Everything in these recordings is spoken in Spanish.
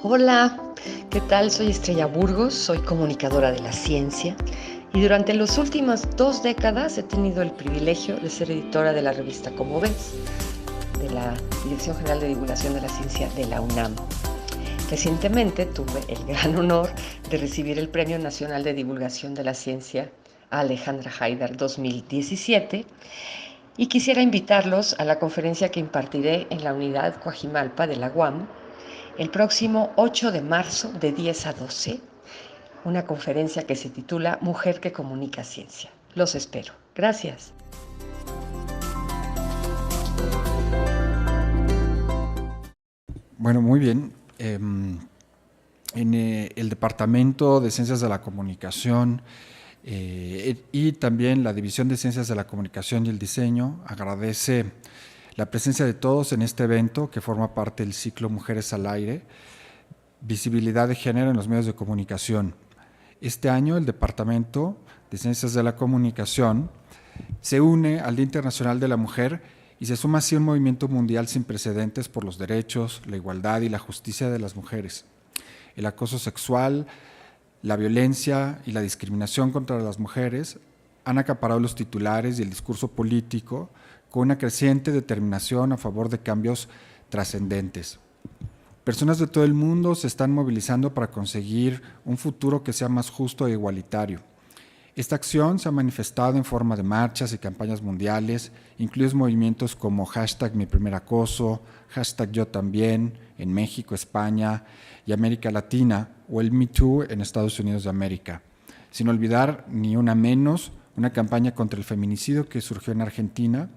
Hola, ¿qué tal? Soy Estrella Burgos, soy comunicadora de la ciencia y durante las últimas 2 décadas he tenido el privilegio de ser editora de la revista Como Ves, de la Dirección General de Divulgación de la Ciencia de la UNAM. Recientemente tuve el gran honor de recibir el Premio Nacional de Divulgación de la Ciencia a Alejandra Haidar 2017 y quisiera invitarlos a la conferencia que impartiré en la unidad Coajimalpa de la UAM el próximo 8 de marzo de 10 a 12, una conferencia que se titula Mujer que comunica ciencia. Los espero. Gracias. Bueno, muy bien. En el Departamento de Ciencias de la Comunicación y también la División de Ciencias de la Comunicación y el Diseño agradece la presencia de todos en este evento que forma parte del ciclo Mujeres al Aire, Visibilidad de Género en los Medios de Comunicación. Este año el Departamento de Ciencias de la Comunicación se une al Día Internacional de la Mujer y se suma así a un movimiento mundial sin precedentes por los derechos, la igualdad y la justicia de las mujeres. El acoso sexual, la violencia y la discriminación contra las mujeres han acaparado los titulares y el discurso político con una creciente determinación a favor de cambios trascendentes. Personas de todo el mundo se están movilizando para conseguir un futuro que sea más justo e igualitario. Esta acción se ha manifestado en forma de marchas y campañas mundiales, incluidos movimientos como #MiPrimerAcoso, #YoTambién en México, España y América Latina, o el Me Too en Estados Unidos de América. Sin olvidar, ni una menos, una campaña contra el feminicidio que surgió en Argentina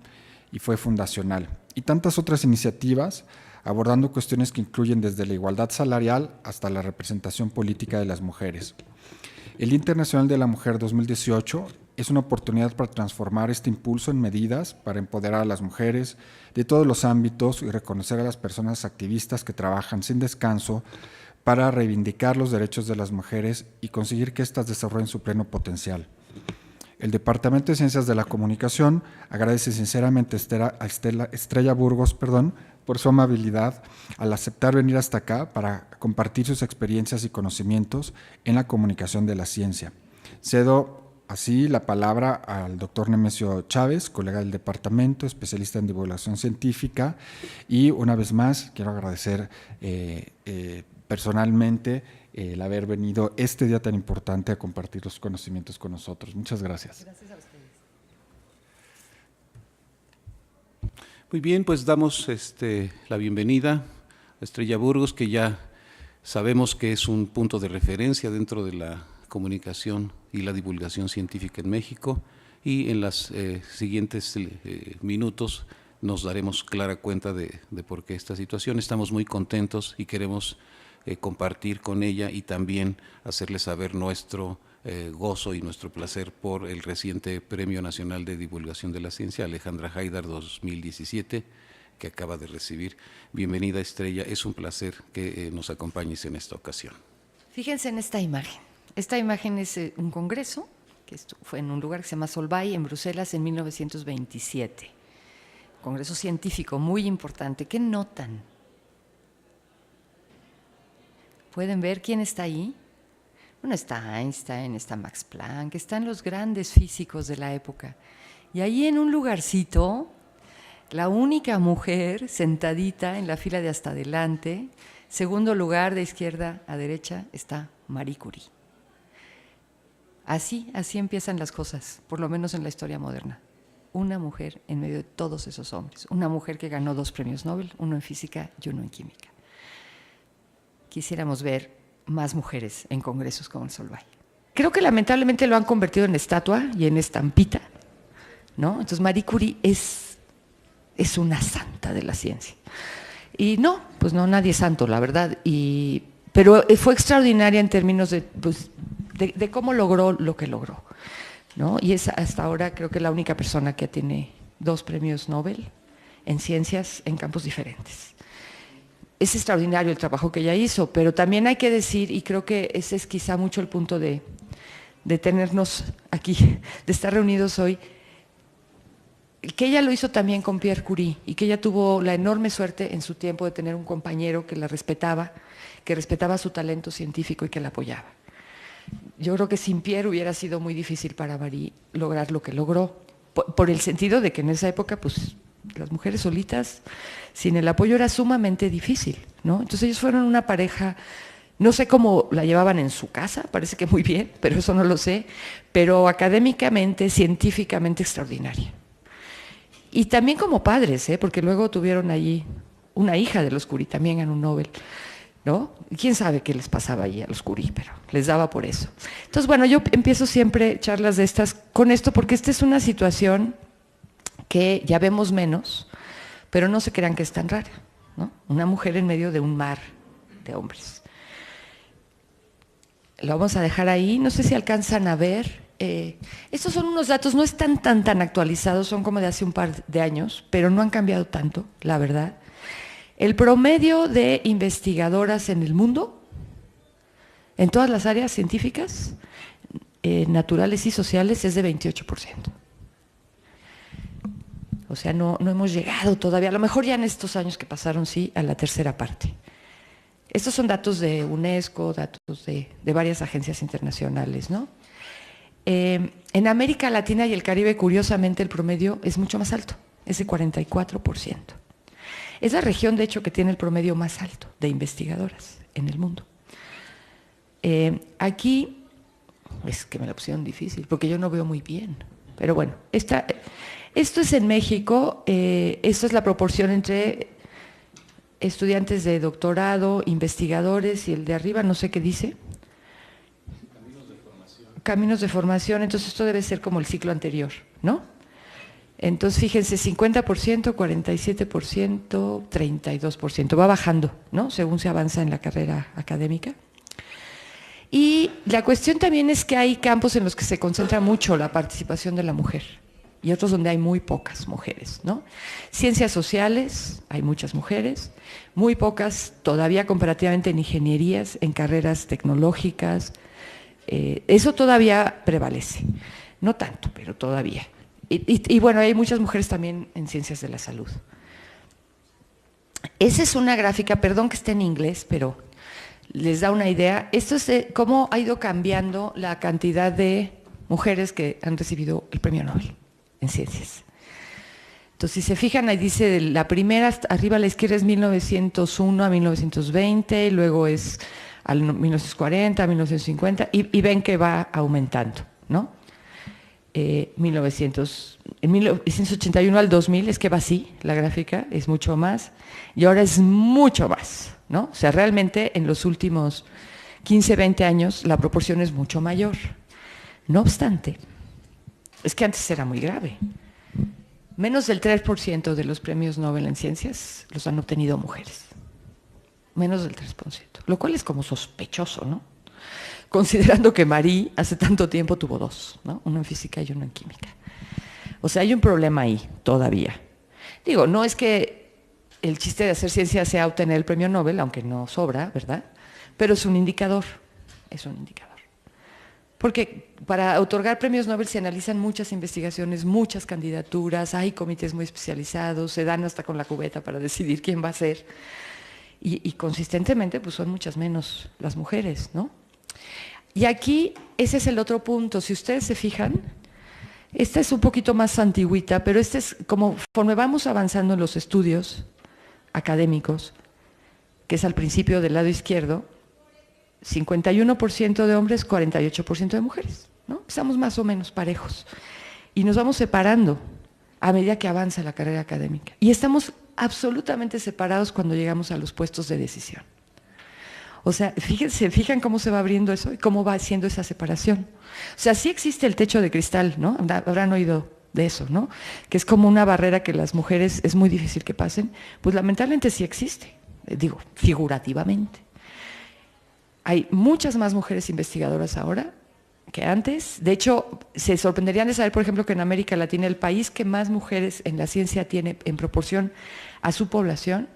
y fue fundacional. Y tantas otras iniciativas abordando cuestiones que incluyen desde la igualdad salarial hasta la representación política de las mujeres. El Día Internacional de la Mujer 2018 es una oportunidad para transformar este impulso en medidas para empoderar a las mujeres de todos los ámbitos y reconocer a las personas activistas que trabajan sin descanso para reivindicar los derechos de las mujeres y conseguir que éstas desarrollen su pleno potencial. El Departamento de Ciencias de la Comunicación agradece sinceramente a Estrella Burgos por su amabilidad al aceptar venir hasta acá para compartir sus experiencias y conocimientos en la comunicación de la ciencia. Cedo así la palabra al doctor Nemesio Chávez, colega del departamento, especialista en divulgación científica, y una vez más quiero agradecer personalmente el haber venido este día tan importante a compartir los conocimientos con nosotros. Muchas gracias. Gracias a ustedes. Muy bien, pues damos la bienvenida a Estrella Burgos, que ya sabemos que es un punto de referencia dentro de la comunicación y la divulgación científica en México, y en los siguientes minutos nos daremos clara cuenta de por qué esta situación. Estamos muy contentos y queremos compartir con ella y también hacerle saber nuestro gozo y nuestro placer por el reciente Premio Nacional de Divulgación de la Ciencia, Alejandra Haidar 2017, que acaba de recibir. Bienvenida, Estrella, es un placer que nos acompañes en esta ocasión. Fíjense en esta imagen. Esta imagen es un congreso que fue en un lugar que se llama Solvay, en Bruselas, en 1927. Congreso científico muy importante. ¿Qué notan? ¿Pueden ver quién está ahí? Bueno, está Einstein, está Max Planck, están los grandes físicos de la época. Y ahí en un lugarcito, la única mujer sentadita en la fila de hasta adelante, segundo lugar de izquierda a derecha, está Marie Curie. Así empiezan las cosas, por lo menos en la historia moderna. Una mujer en medio de todos esos hombres, una mujer que ganó 2 premios Nobel, uno en física y uno en química. Quisiéramos ver más mujeres en congresos como el Solvay. Creo que lamentablemente lo han convertido en estatua y en estampita, ¿no? Entonces Marie Curie es una santa de la ciencia. Y no, pues no, nadie es santo, la verdad. Pero fue extraordinaria en términos de cómo logró lo que logró, ¿no? Y es hasta ahora creo que la única persona que tiene 2 premios Nobel en ciencias en campos diferentes. Es extraordinario el trabajo que ella hizo, pero también hay que decir, y creo que ese es quizá mucho el punto de tenernos aquí, de estar reunidos hoy, que ella lo hizo también con Pierre Curie y que ella tuvo la enorme suerte en su tiempo de tener un compañero que la respetaba, que respetaba su talento científico y que la apoyaba. Yo creo que sin Pierre hubiera sido muy difícil para Marie lograr lo que logró, por el sentido de que en esa época, pues, las mujeres solitas, sin el apoyo era sumamente difícil, ¿no? Entonces ellos fueron una pareja, no sé cómo la llevaban en su casa, parece que muy bien, pero eso no lo sé, pero académicamente, científicamente extraordinaria. Y también como padres, porque luego tuvieron allí una hija de los Curie, también ganó un Nobel, ¿no? Quién sabe qué les pasaba allí a los Curie, pero les daba por eso. Entonces, bueno, yo empiezo siempre charlas de estas con esto, porque esta es una situación que ya vemos menos, pero no se crean que es tan rara, ¿no? Una mujer en medio de un mar de hombres. Lo vamos a dejar ahí, no sé si alcanzan a ver. Estos son unos datos, no están tan actualizados, son como de hace un par de años, pero no han cambiado tanto, la verdad. El promedio de investigadoras en el mundo, en todas las áreas científicas, naturales y sociales, es de 28%. O sea, no hemos llegado todavía, a lo mejor ya en estos años que pasaron, sí, a la tercera parte. Estos son datos de UNESCO, datos de varias agencias internacionales, ¿no? En América Latina y el Caribe, curiosamente, el promedio es mucho más alto, es de 44%. Es la región, de hecho, que tiene el promedio más alto de investigadoras en el mundo. Aquí, es que me la pusieron difícil, porque yo no veo muy bien, pero bueno, esto es en México, esto es la proporción entre estudiantes de doctorado, investigadores, y el de arriba, no sé qué dice. Caminos de formación, entonces esto debe ser como el ciclo anterior, ¿no? Entonces, fíjense, 50%, 47%, 32%, va bajando, ¿no? Según se avanza en la carrera académica. Y la cuestión también es que hay campos en los que se concentra mucho la participación de la mujer y otros donde hay muy pocas mujeres, ¿no? Ciencias sociales, hay muchas mujeres, muy pocas todavía comparativamente en ingenierías, en carreras tecnológicas. Eso todavía prevalece, no tanto, pero todavía. Y bueno, hay muchas mujeres también en ciencias de la salud. Esa es una gráfica, perdón que esté en inglés, pero les da una idea. Esto es cómo ha ido cambiando la cantidad de mujeres que han recibido el premio Nobel en ciencias. Entonces, si se fijan, ahí dice la primera, arriba a la izquierda es 1901 a 1920, y luego es al 1940, 1950, y ven que va aumentando, ¿no? En 1981 al 2000 es que va así, la gráfica es mucho más, y ahora es mucho más, ¿no? O sea, realmente en los últimos 15, 20 años la proporción es mucho mayor. No obstante, es que antes era muy grave. Menos del 3% de los premios Nobel en ciencias los han obtenido mujeres. Menos del 3%, lo cual es como sospechoso, ¿no? Considerando que Marie hace tanto tiempo tuvo 2, ¿no? Uno en física y uno en química. O sea, hay un problema ahí todavía. Digo, no es que el chiste de hacer ciencia sea obtener el premio Nobel, aunque no sobra, ¿verdad? Pero es un indicador, Porque para otorgar premios Nobel se analizan muchas investigaciones, muchas candidaturas, hay comités muy especializados, se dan hasta con la cubeta para decidir quién va a ser. Y consistentemente, pues son muchas menos las mujeres, ¿no? Y aquí, ese es el otro punto. Si ustedes se fijan, esta es un poquito más antigüita, pero este es como, conforme vamos avanzando en los estudios académicos, que es al principio del lado izquierdo, 51% de hombres, 48% de mujeres, ¿no? Estamos más o menos parejos. Y nos vamos separando a medida que avanza la carrera académica. Y estamos absolutamente separados cuando llegamos a los puestos de decisión. O sea, fijan cómo se va abriendo eso y cómo va haciendo esa separación. O sea, sí existe el techo de cristal, ¿no? Habrán oído de eso, ¿no? Que es como una barrera que las mujeres es muy difícil que pasen. Pues lamentablemente sí existe, digo, figurativamente. Hay muchas más mujeres investigadoras ahora que antes. De hecho, se sorprenderían de saber, por ejemplo, que en América Latina el país que más mujeres en la ciencia tiene en proporción a su población,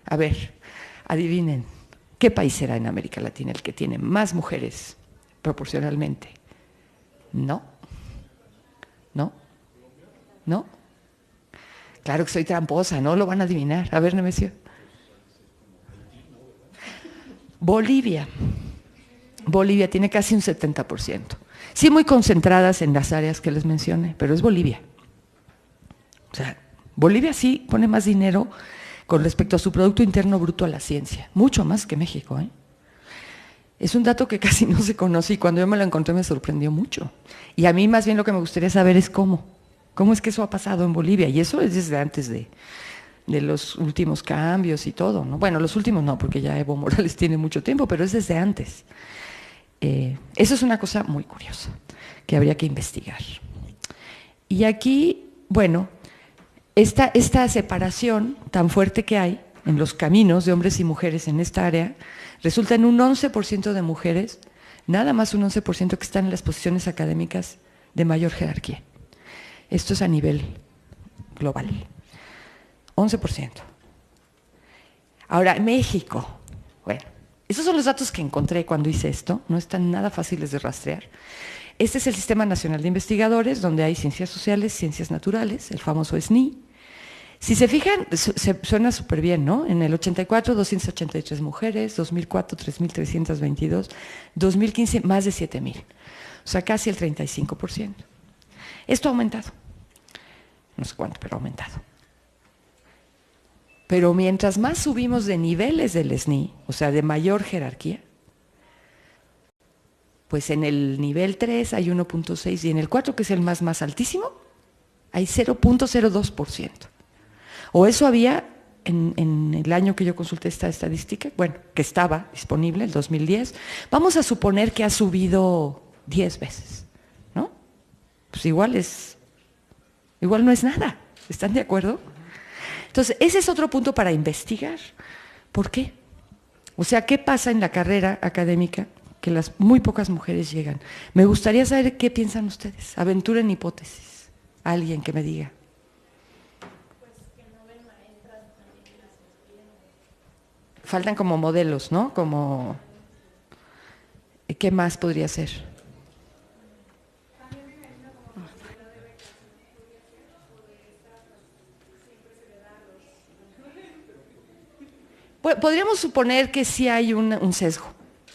a ver, adivinen, ¿qué país será en América Latina el que tiene más mujeres proporcionalmente? No. Claro que soy tramposa, no lo van a adivinar. A ver, Nemesio. Bolivia. Bolivia tiene casi un 70%. Sí, muy concentradas en las áreas que les mencioné, pero es Bolivia. O sea, Bolivia sí pone más dinero con respecto a su Producto Interno Bruto a la ciencia, mucho más que México, ¿eh? Es un dato que casi no se conoce y cuando yo me lo encontré me sorprendió mucho. Y a mí más bien lo que me gustaría saber es cómo es que eso ha pasado en Bolivia. Y eso es desde antes de los últimos cambios y todo, ¿no? Bueno, los últimos no, porque ya Evo Morales tiene mucho tiempo, pero es desde antes. Eso es una cosa muy curiosa que habría que investigar. Y aquí, bueno, esta separación tan fuerte que hay en los caminos de hombres y mujeres en esta área resulta en un 11% de mujeres, nada más un 11% que están en las posiciones académicas de mayor jerarquía. Esto es a nivel global. 11%. Ahora, México. Bueno, esos son los datos que encontré cuando hice esto, no están nada fáciles de rastrear. Este es el Sistema Nacional de Investigadores, donde hay ciencias sociales, ciencias naturales, el famoso SNI. Si se fijan, suena súper bien, ¿no? En el 84, 283 mujeres, 2004, 3.322, 2015, más de 7.000. O sea, casi el 35%. Esto ha aumentado. No sé cuánto, pero ha aumentado. Pero mientras más subimos de niveles del SNI, o sea, de mayor jerarquía, pues en el nivel 3 hay 1.6 y en el 4, que es el más altísimo, hay 0.02%. O eso había en el año que yo consulté esta estadística, bueno, que estaba disponible, el 2010. Vamos a suponer que ha subido 10 veces, ¿no? Pues igual no es nada. ¿Están de acuerdo? Entonces, ese es otro punto para investigar. ¿Por qué? O sea, ¿qué pasa en la carrera académica que las muy pocas mujeres llegan? Me gustaría saber qué piensan ustedes. Aventuren hipótesis. Alguien que me diga. Faltan como modelos, ¿no? Como, ¿qué más podría ser? Podríamos suponer que sí hay un sesgo,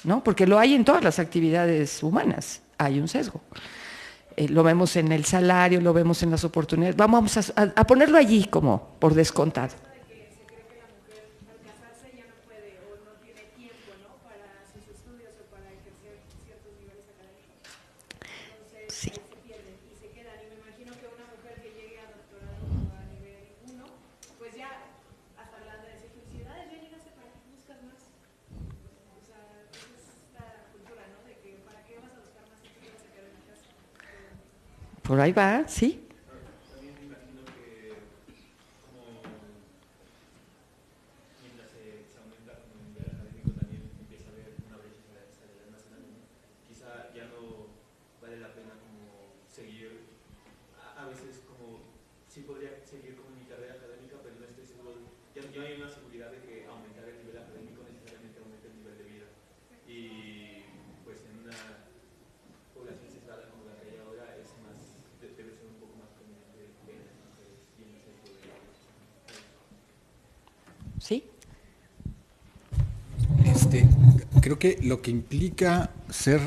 ¿no? Porque lo hay en todas las actividades humanas, hay un sesgo. Lo vemos en el salario, lo vemos en las oportunidades. Vamos a ponerlo allí como por descontado. Sí. Por ahí va, ¿sí? ¿Sí? Creo que lo que implica ser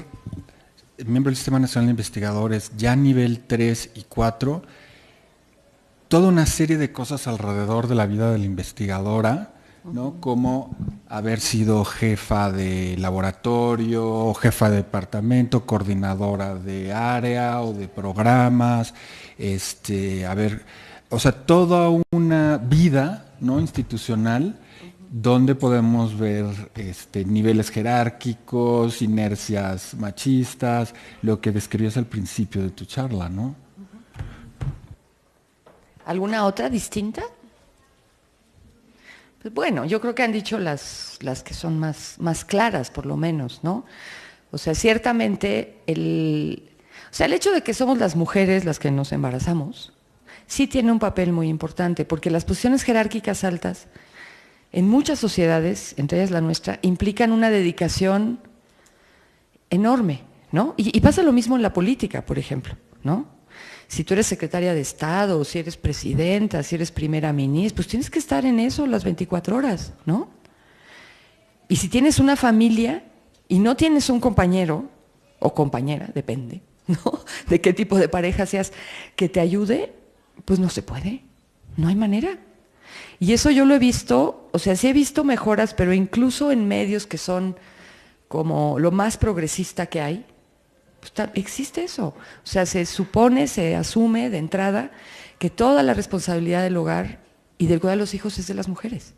miembro del Sistema Nacional de Investigadores ya a nivel 3 y 4, toda una serie de cosas alrededor de la vida de la investigadora, ¿no? Como haber sido jefa de laboratorio, jefa de departamento, coordinadora de área o de programas, o sea, toda una vida, ¿no?, institucional, donde podemos ver niveles jerárquicos, inercias machistas, lo que describías al principio de tu charla, ¿no? ¿Alguna otra distinta? Pues bueno, yo creo que han dicho las que son más claras, por lo menos, ¿no? O sea, ciertamente el hecho de que somos las mujeres las que nos embarazamos, sí tiene un papel muy importante, porque las posiciones jerárquicas altas en muchas sociedades, entre ellas la nuestra, implican una dedicación enorme, ¿no? Y pasa lo mismo en la política, por ejemplo, ¿no? Si tú eres secretaria de Estado, si eres presidenta, si eres primera ministra, pues tienes que estar en eso las 24 horas, ¿no? Y si tienes una familia y no tienes un compañero o compañera, depende, ¿no? De qué tipo de pareja seas, que te ayude, pues no se puede, no hay manera. Y eso yo lo he visto, o sea, sí he visto mejoras, pero incluso en medios que son como lo más progresista que hay, pues existe eso. O sea, se supone, se asume de entrada que toda la responsabilidad del hogar y del cuidado de los hijos es de las mujeres.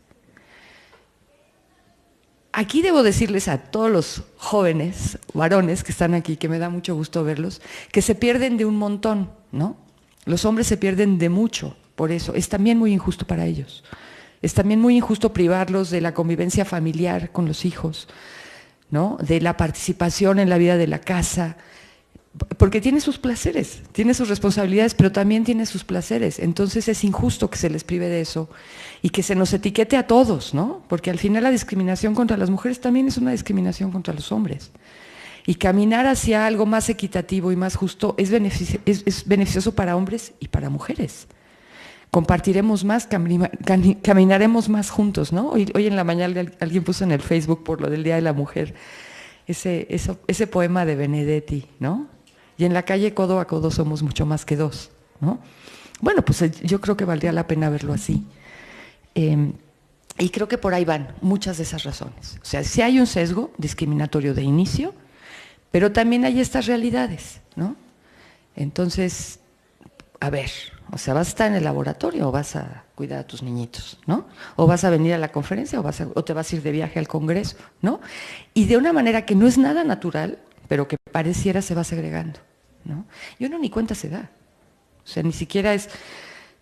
Aquí debo decirles a todos los jóvenes, varones que están aquí, que me da mucho gusto verlos, que se pierden de un montón, ¿no? Los hombres se pierden de mucho, por eso. Es también muy injusto para ellos. Es también muy injusto privarlos de la convivencia familiar con los hijos, ¿no? De la participación en la vida de la casa, porque tiene sus placeres, tiene sus responsabilidades, pero también tiene sus placeres. Entonces es injusto que se les prive de eso y que se nos etiquete a todos, ¿no? Porque al final la discriminación contra las mujeres también es una discriminación contra los hombres. Y caminar hacia algo más equitativo y más justo es beneficioso para hombres y para mujeres. Compartiremos más, caminaremos más juntos, ¿no? Hoy en la mañana alguien puso en el Facebook por lo del Día de la Mujer ese poema de Benedetti, ¿no? Y en la calle codo a codo somos mucho más que dos, ¿no? Bueno, pues yo creo que valdría la pena verlo así. Y creo que por ahí van muchas de esas razones. O sea, sí hay un sesgo discriminatorio de inicio, pero también hay estas realidades, ¿no? Entonces, a ver, o sea, ¿vas a estar en el laboratorio o vas a cuidar a tus niñitos, ¿no? O vas a venir a la conferencia o te vas a ir de viaje al congreso, ¿no? Y de una manera que no es nada natural, pero que pareciera se va segregando, ¿no? Y uno ni cuenta se da. O sea, ni siquiera es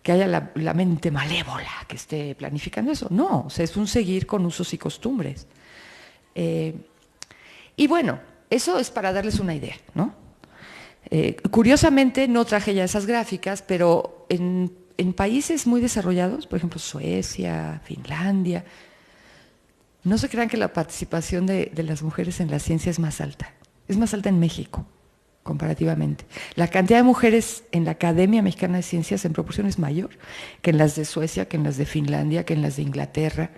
que haya la mente malévola que esté planificando eso. No, o sea, es un seguir con usos y costumbres. Y bueno, eso es para darles una idea, ¿no? Curiosamente no traje ya esas gráficas, pero en países muy desarrollados, por ejemplo Suecia, Finlandia, no se crean que la participación de las mujeres en la ciencia es más alta en México, comparativamente. La cantidad de mujeres en la Academia Mexicana de Ciencias en proporción es mayor que en las de Suecia, que en las de Finlandia, que en las de Inglaterra.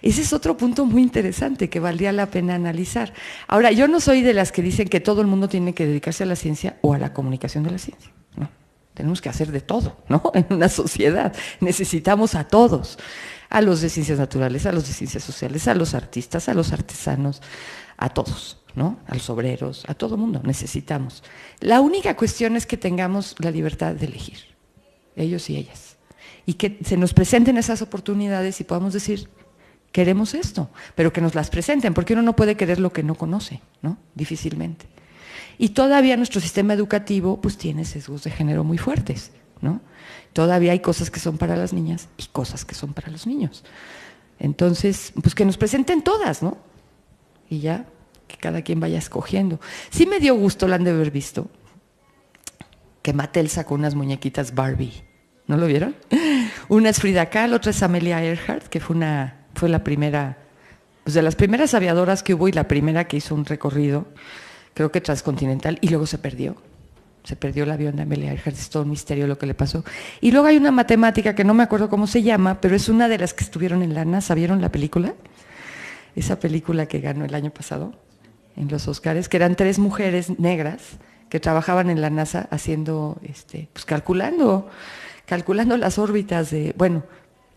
Ese es otro punto muy interesante que valdría la pena analizar. Ahora, yo no soy de las que dicen que todo el mundo tiene que dedicarse a la ciencia o a la comunicación de la ciencia, ¿no? Tenemos que hacer de todo, ¿no? En una sociedad necesitamos a todos, a los de ciencias naturales, a los de ciencias sociales, a los artistas, a los artesanos, a todos, ¿no? A los obreros, a todo mundo necesitamos. La única cuestión es que tengamos la libertad de elegir, ellos y ellas, y que se nos presenten esas oportunidades y podamos decir, queremos esto, pero que nos las presenten, porque uno no puede querer lo que no conoce, ¿no? Difícilmente. Y todavía nuestro sistema educativo pues tiene sesgos de género muy fuertes, ¿no? Todavía hay cosas que son para las niñas y cosas que son para los niños. Entonces, pues que nos presenten todas, ¿no? Y ya, que cada quien vaya escogiendo. Sí me dio gusto, la han de haber visto, que Mattel sacó unas muñequitas Barbie. ¿No lo vieron? Una es Frida Kahlo, otra es Amelia Earhart, que fue la primera, pues de las primeras aviadoras que hubo y la primera que hizo un recorrido, creo que transcontinental, y luego se perdió el avión de Amelia Earhart, es todo un misterio lo que le pasó. Y luego hay una matemática que no me acuerdo cómo se llama, pero es una de las que estuvieron en la NASA. ¿Vieron la película? Esa película que ganó el año pasado en los Oscars, que eran 3 mujeres negras que trabajaban en la NASA haciendo, pues calculando las órbitas de, bueno,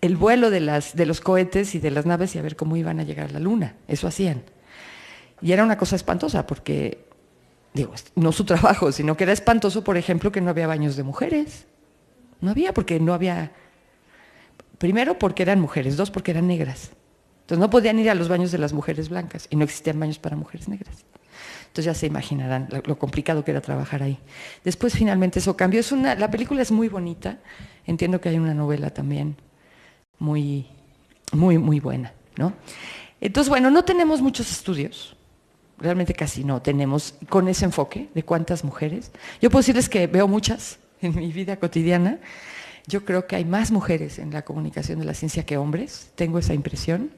el vuelo de los cohetes y de las naves y a ver cómo iban a llegar a la Luna. Eso hacían. Y era una cosa espantosa porque, digo, no su trabajo, sino que era espantoso, por ejemplo, que no había baños de mujeres. No había, porque no había, primero porque eran mujeres, 2 porque eran negras. Entonces no podían ir a los baños de las mujeres blancas y no existían baños para mujeres negras. Entonces ya se imaginarán lo complicado que era trabajar ahí. Después finalmente eso cambió. La película es muy bonita, entiendo que hay una novela también muy, muy, muy buena, ¿no? Entonces, bueno, no tenemos muchos estudios, realmente casi no tenemos con ese enfoque de cuántas mujeres. Yo puedo decirles que veo muchas en mi vida cotidiana. Yo creo que hay más mujeres en la comunicación de la ciencia que hombres, tengo esa impresión.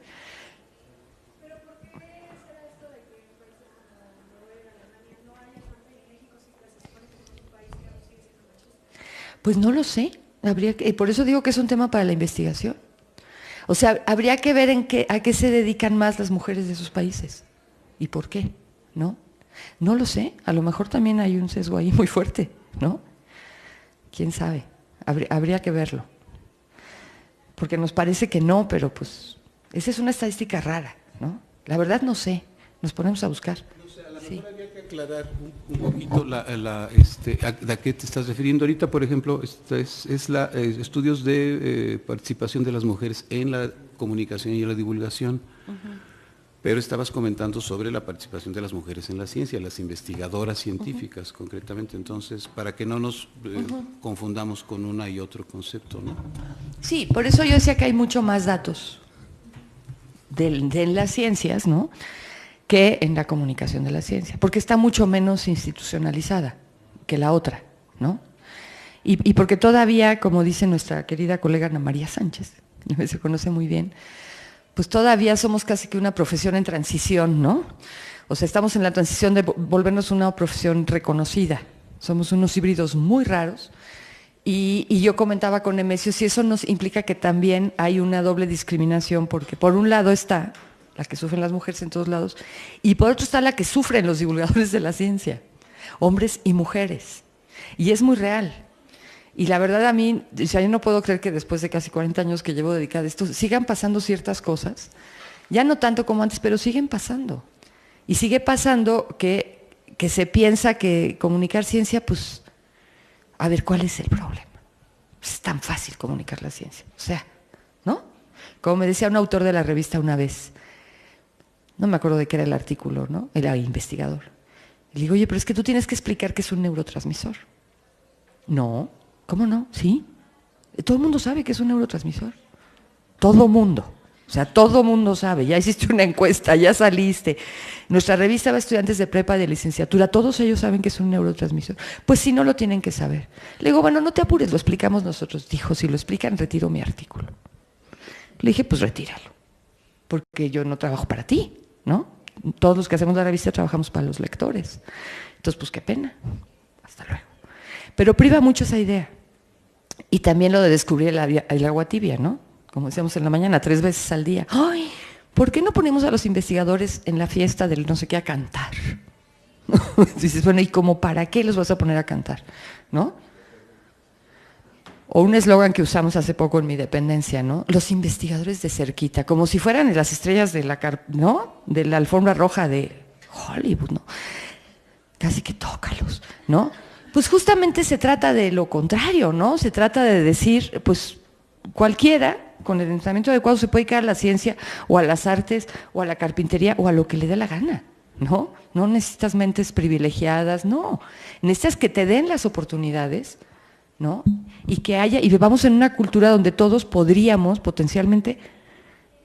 Pues no lo sé. Por eso digo que es un tema para la investigación. O sea, habría que ver a qué se dedican más las mujeres de esos países y por qué, ¿no? No lo sé. A lo mejor también hay un sesgo ahí muy fuerte, ¿no? ¿Quién sabe? Habría que verlo. Porque nos parece que no, pero pues esa es una estadística rara, ¿no? La verdad no sé. Nos ponemos a buscar. No sé, a lo Sí. mejor habría que aclarar un poquito a qué te estás refiriendo. Ahorita, por ejemplo, estudios de participación de las mujeres en la comunicación y en la divulgación. Pero estabas comentando sobre la participación de las mujeres en la ciencia, las investigadoras científicas concretamente. Entonces, para que no nos confundamos con una y otro concepto, ¿no? Sí, por eso yo decía que hay mucho más datos de las ciencias, ¿no?, que en la comunicación de la ciencia, porque está mucho menos institucionalizada que la otra, ¿no? Y porque todavía, como dice nuestra querida colega Ana María Sánchez, que se conoce muy bien, pues todavía somos casi que una profesión en transición, ¿no? O sea, estamos en la transición de volvernos una profesión reconocida. Somos unos híbridos muy raros. Y yo comentaba con Nemesio, si eso nos implica que también hay una doble discriminación, porque por un lado está la que sufren las mujeres en todos lados, y por otro está la que sufren los divulgadores de la ciencia, hombres y mujeres. Y es muy real. Y la verdad a mí, o sea, yo no puedo creer que después de casi 40 años que llevo dedicada a esto, sigan pasando ciertas cosas, ya no tanto como antes, pero siguen pasando. Y sigue pasando que se piensa que comunicar ciencia, pues, a ver, ¿cuál es el problema? Es tan fácil comunicar la ciencia, o sea, ¿no? Como me decía un autor de la revista una vez, no me acuerdo de qué era el artículo, ¿no? Era investigador. Le digo, oye, pero es que tú tienes que explicar qué es un neurotransmisor. No, ¿cómo no? Sí. Todo el mundo sabe que es un neurotransmisor. Todo mundo. O sea, todo mundo sabe. Ya hiciste una encuesta, ya saliste. Nuestra revista va a estudiantes de prepa y de licenciatura. Todos ellos saben que es un neurotransmisor. Pues si no lo tienen que saber. Le digo, bueno, no te apures, lo explicamos nosotros. Dijo, si lo explican, retiro mi artículo. Le dije, pues retíralo. Porque yo no trabajo para ti, ¿no? Todos los que hacemos la revista trabajamos para los lectores. Entonces, pues qué pena. Hasta luego. Pero priva mucho esa idea. Y también lo de descubrir el agua tibia, ¿no? Como decíamos en la mañana, 3 veces al día. ¡Ay! ¿Por qué no ponemos a los investigadores en la fiesta del no sé qué a cantar? Dices, bueno, ¿y como para qué los vas a poner a cantar? ¿No? O un eslogan que usamos hace poco en mi dependencia, ¿no? Los investigadores de cerquita, como si fueran las estrellas de ¿no? De la alfombra roja de Hollywood, ¿no? Casi que tócalos, ¿no? Pues justamente se trata de lo contrario, ¿no? Se trata de decir, pues cualquiera con el entrenamiento adecuado se puede dedicar a la ciencia o a las artes o a la carpintería o a lo que le dé la gana, ¿no? No necesitas mentes privilegiadas, no. Necesitas que te den las oportunidades, ¿no? Y que haya, y vivamos en una cultura donde todos podríamos potencialmente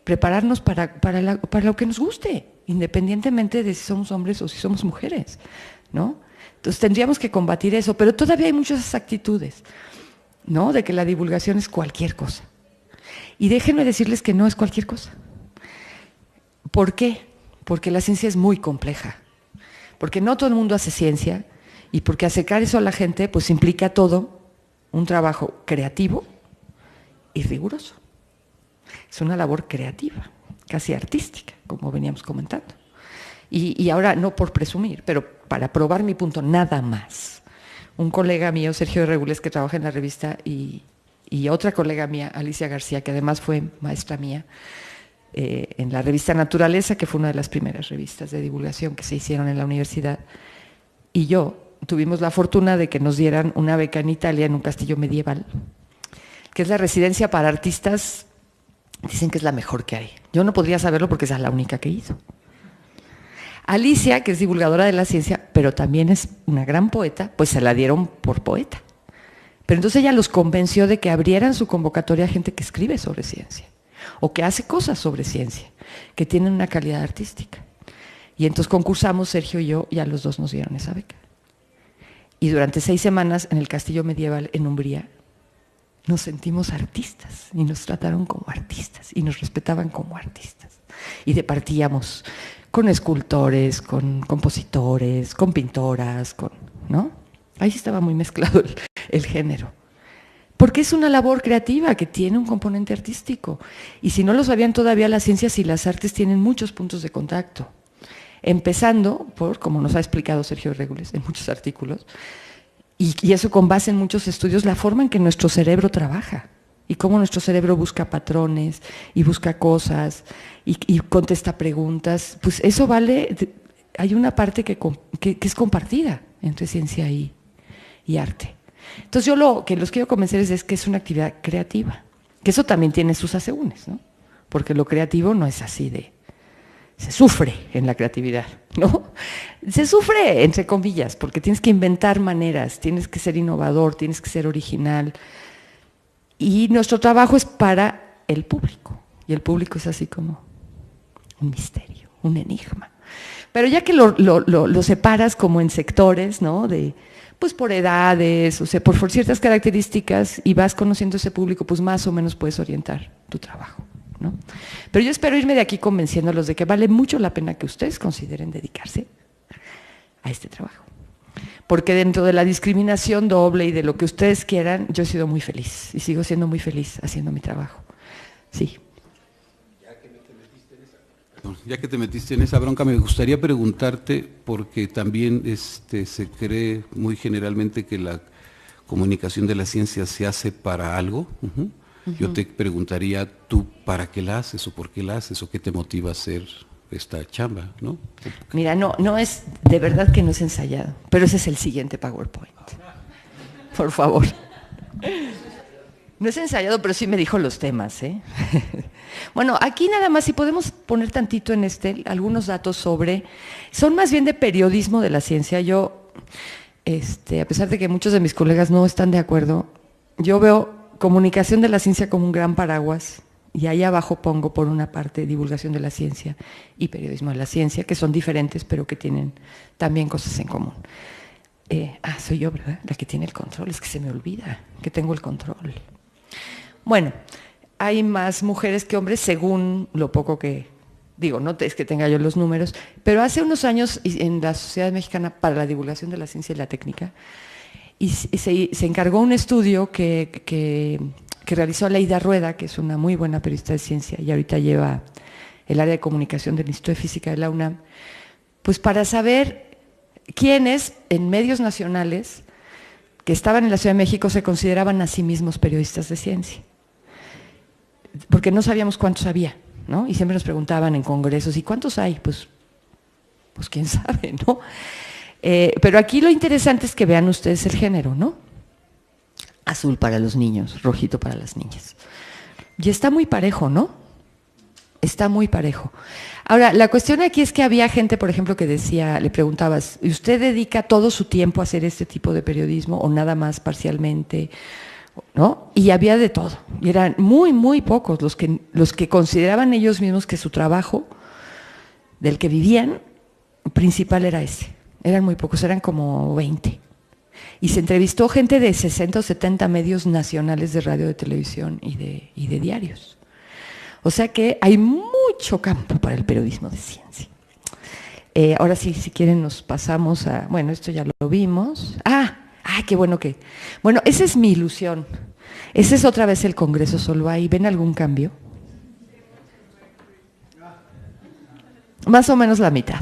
prepararnos para lo que nos guste, independientemente de si somos hombres o si somos mujeres, ¿no? Entonces tendríamos que combatir eso, pero todavía hay muchas actitudes, ¿no? De que la divulgación es cualquier cosa. Y déjenme decirles que no es cualquier cosa. ¿Por qué? Porque la ciencia es muy compleja. Porque no todo el mundo hace ciencia y porque acercar eso a la gente pues implica todo un trabajo creativo y riguroso. Es una labor creativa, casi artística, como veníamos comentando. Y ahora, no por presumir, pero para probar mi punto, nada más. Un colega mío, Sergio de Regules, que trabaja en la revista, y otra colega mía, Alicia García, que además fue maestra mía, en la revista Naturaleza, que fue una de las primeras revistas de divulgación que se hicieron en la universidad, y yo tuvimos la fortuna de que nos dieran una beca en Italia, en un castillo medieval, que es la residencia para artistas, dicen que es la mejor que hay. Yo no podría saberlo porque esa es la única que hizo. Alicia, que es divulgadora de la ciencia, pero también es una gran poeta, pues se la dieron por poeta. Pero entonces ella los convenció de que abrieran su convocatoria a gente que escribe sobre ciencia o que hace cosas sobre ciencia, que tienen una calidad artística. Y entonces concursamos, Sergio y yo, y a los dos nos dieron esa beca. Y durante 6 semanas en el castillo medieval en Umbría nos sentimos artistas y nos trataron como artistas y nos respetaban como artistas. Y departíamos con escultores, con compositores, con pintoras, ¿no? Ahí sí estaba muy mezclado el género. porque es una labor creativa que tiene un componente artístico. Y si no lo sabían todavía, las ciencias y las artes tienen muchos puntos de contacto. Empezando por, como nos ha explicado Sergio Regules en muchos artículos, y eso con base en muchos estudios, la forma en que nuestro cerebro trabaja y cómo nuestro cerebro busca patrones y busca cosas y contesta preguntas, pues eso vale, hay una parte que es compartida entre ciencia y arte. Entonces yo lo que los quiero convencer es que es una actividad creativa, que eso también tiene sus asegúnes, ¿no? Porque lo creativo no es así se sufre en la creatividad, ¿no? Se sufre, entre comillas, porque tienes que inventar maneras, tienes que ser innovador, tienes que ser original. Y nuestro trabajo es para el público. Y el público es así como un misterio, un enigma. Pero ya que lo separas como en sectores, ¿no? Pues por edades, o sea, por ciertas características, y vas conociendo ese público, pues más o menos puedes orientar tu trabajo, ¿no? Pero yo espero irme de aquí convenciéndolos de que vale mucho la pena que ustedes consideren dedicarse a este trabajo. Porque dentro de la discriminación doble y de lo que ustedes quieran, yo he sido muy feliz y sigo siendo muy feliz haciendo mi trabajo. Sí. Ya que te metiste en esa bronca, me gustaría preguntarte, porque también se cree muy generalmente que la comunicación de la ciencia se hace para algo. Yo te preguntaría, ¿tú para qué la haces o por qué la haces o qué te motiva a hacer esta chamba, ¿no? Mira, no es, de verdad que no es ensayado, pero ese es el siguiente PowerPoint. Por favor. No es ensayado, pero sí me dijo los temas, ¿eh? Bueno, aquí nada más, si podemos poner tantito en algunos datos son más bien de periodismo de la ciencia. Yo, a pesar de que muchos de mis colegas no están de acuerdo, yo veo comunicación de la ciencia como un gran paraguas, y ahí abajo pongo por una parte divulgación de la ciencia y periodismo de la ciencia, que son diferentes, pero que tienen también cosas en común. Soy yo, ¿verdad? La que tiene el control, es que se me olvida que tengo el control. Bueno, hay más mujeres que hombres según lo poco que, digo, no es que tenga yo los números, pero hace unos años en la Sociedad Mexicana para la Divulgación de la Ciencia y la Técnica, y se encargó un estudio que realizó Aleida Rueda, que es una muy buena periodista de ciencia y ahorita lleva el área de comunicación del Instituto de Física de la UNAM, pues para saber quiénes en medios nacionales que estaban en la Ciudad de México se consideraban a sí mismos periodistas de ciencia. Porque no sabíamos cuántos había, ¿no? Y siempre nos preguntaban en congresos, ¿y cuántos hay? Pues quién sabe, ¿no? Pero aquí lo interesante es que vean ustedes el género, ¿no? Azul para los niños, rojito para las niñas. Y está muy parejo, ¿no? Está muy parejo. Ahora, la cuestión aquí es que había gente, por ejemplo, que decía, le preguntabas, ¿y usted dedica todo su tiempo a hacer este tipo de periodismo o nada más parcialmente? ¿No? Y había de todo. Y eran muy, muy pocos los que consideraban ellos mismos que su trabajo, del que vivían, principal era ese. Eran muy pocos, eran como 20. Y se entrevistó gente de 60 o 70 medios nacionales de radio, de televisión y de diarios. O sea que hay mucho campo para el periodismo de ciencia. Ahora sí, si quieren nos pasamos a... Bueno, esto ya lo vimos. Qué bueno que... Bueno, esa es mi ilusión. Ese es otra vez el Congreso solo ahí. ¿Ven algún cambio? Más o menos la mitad.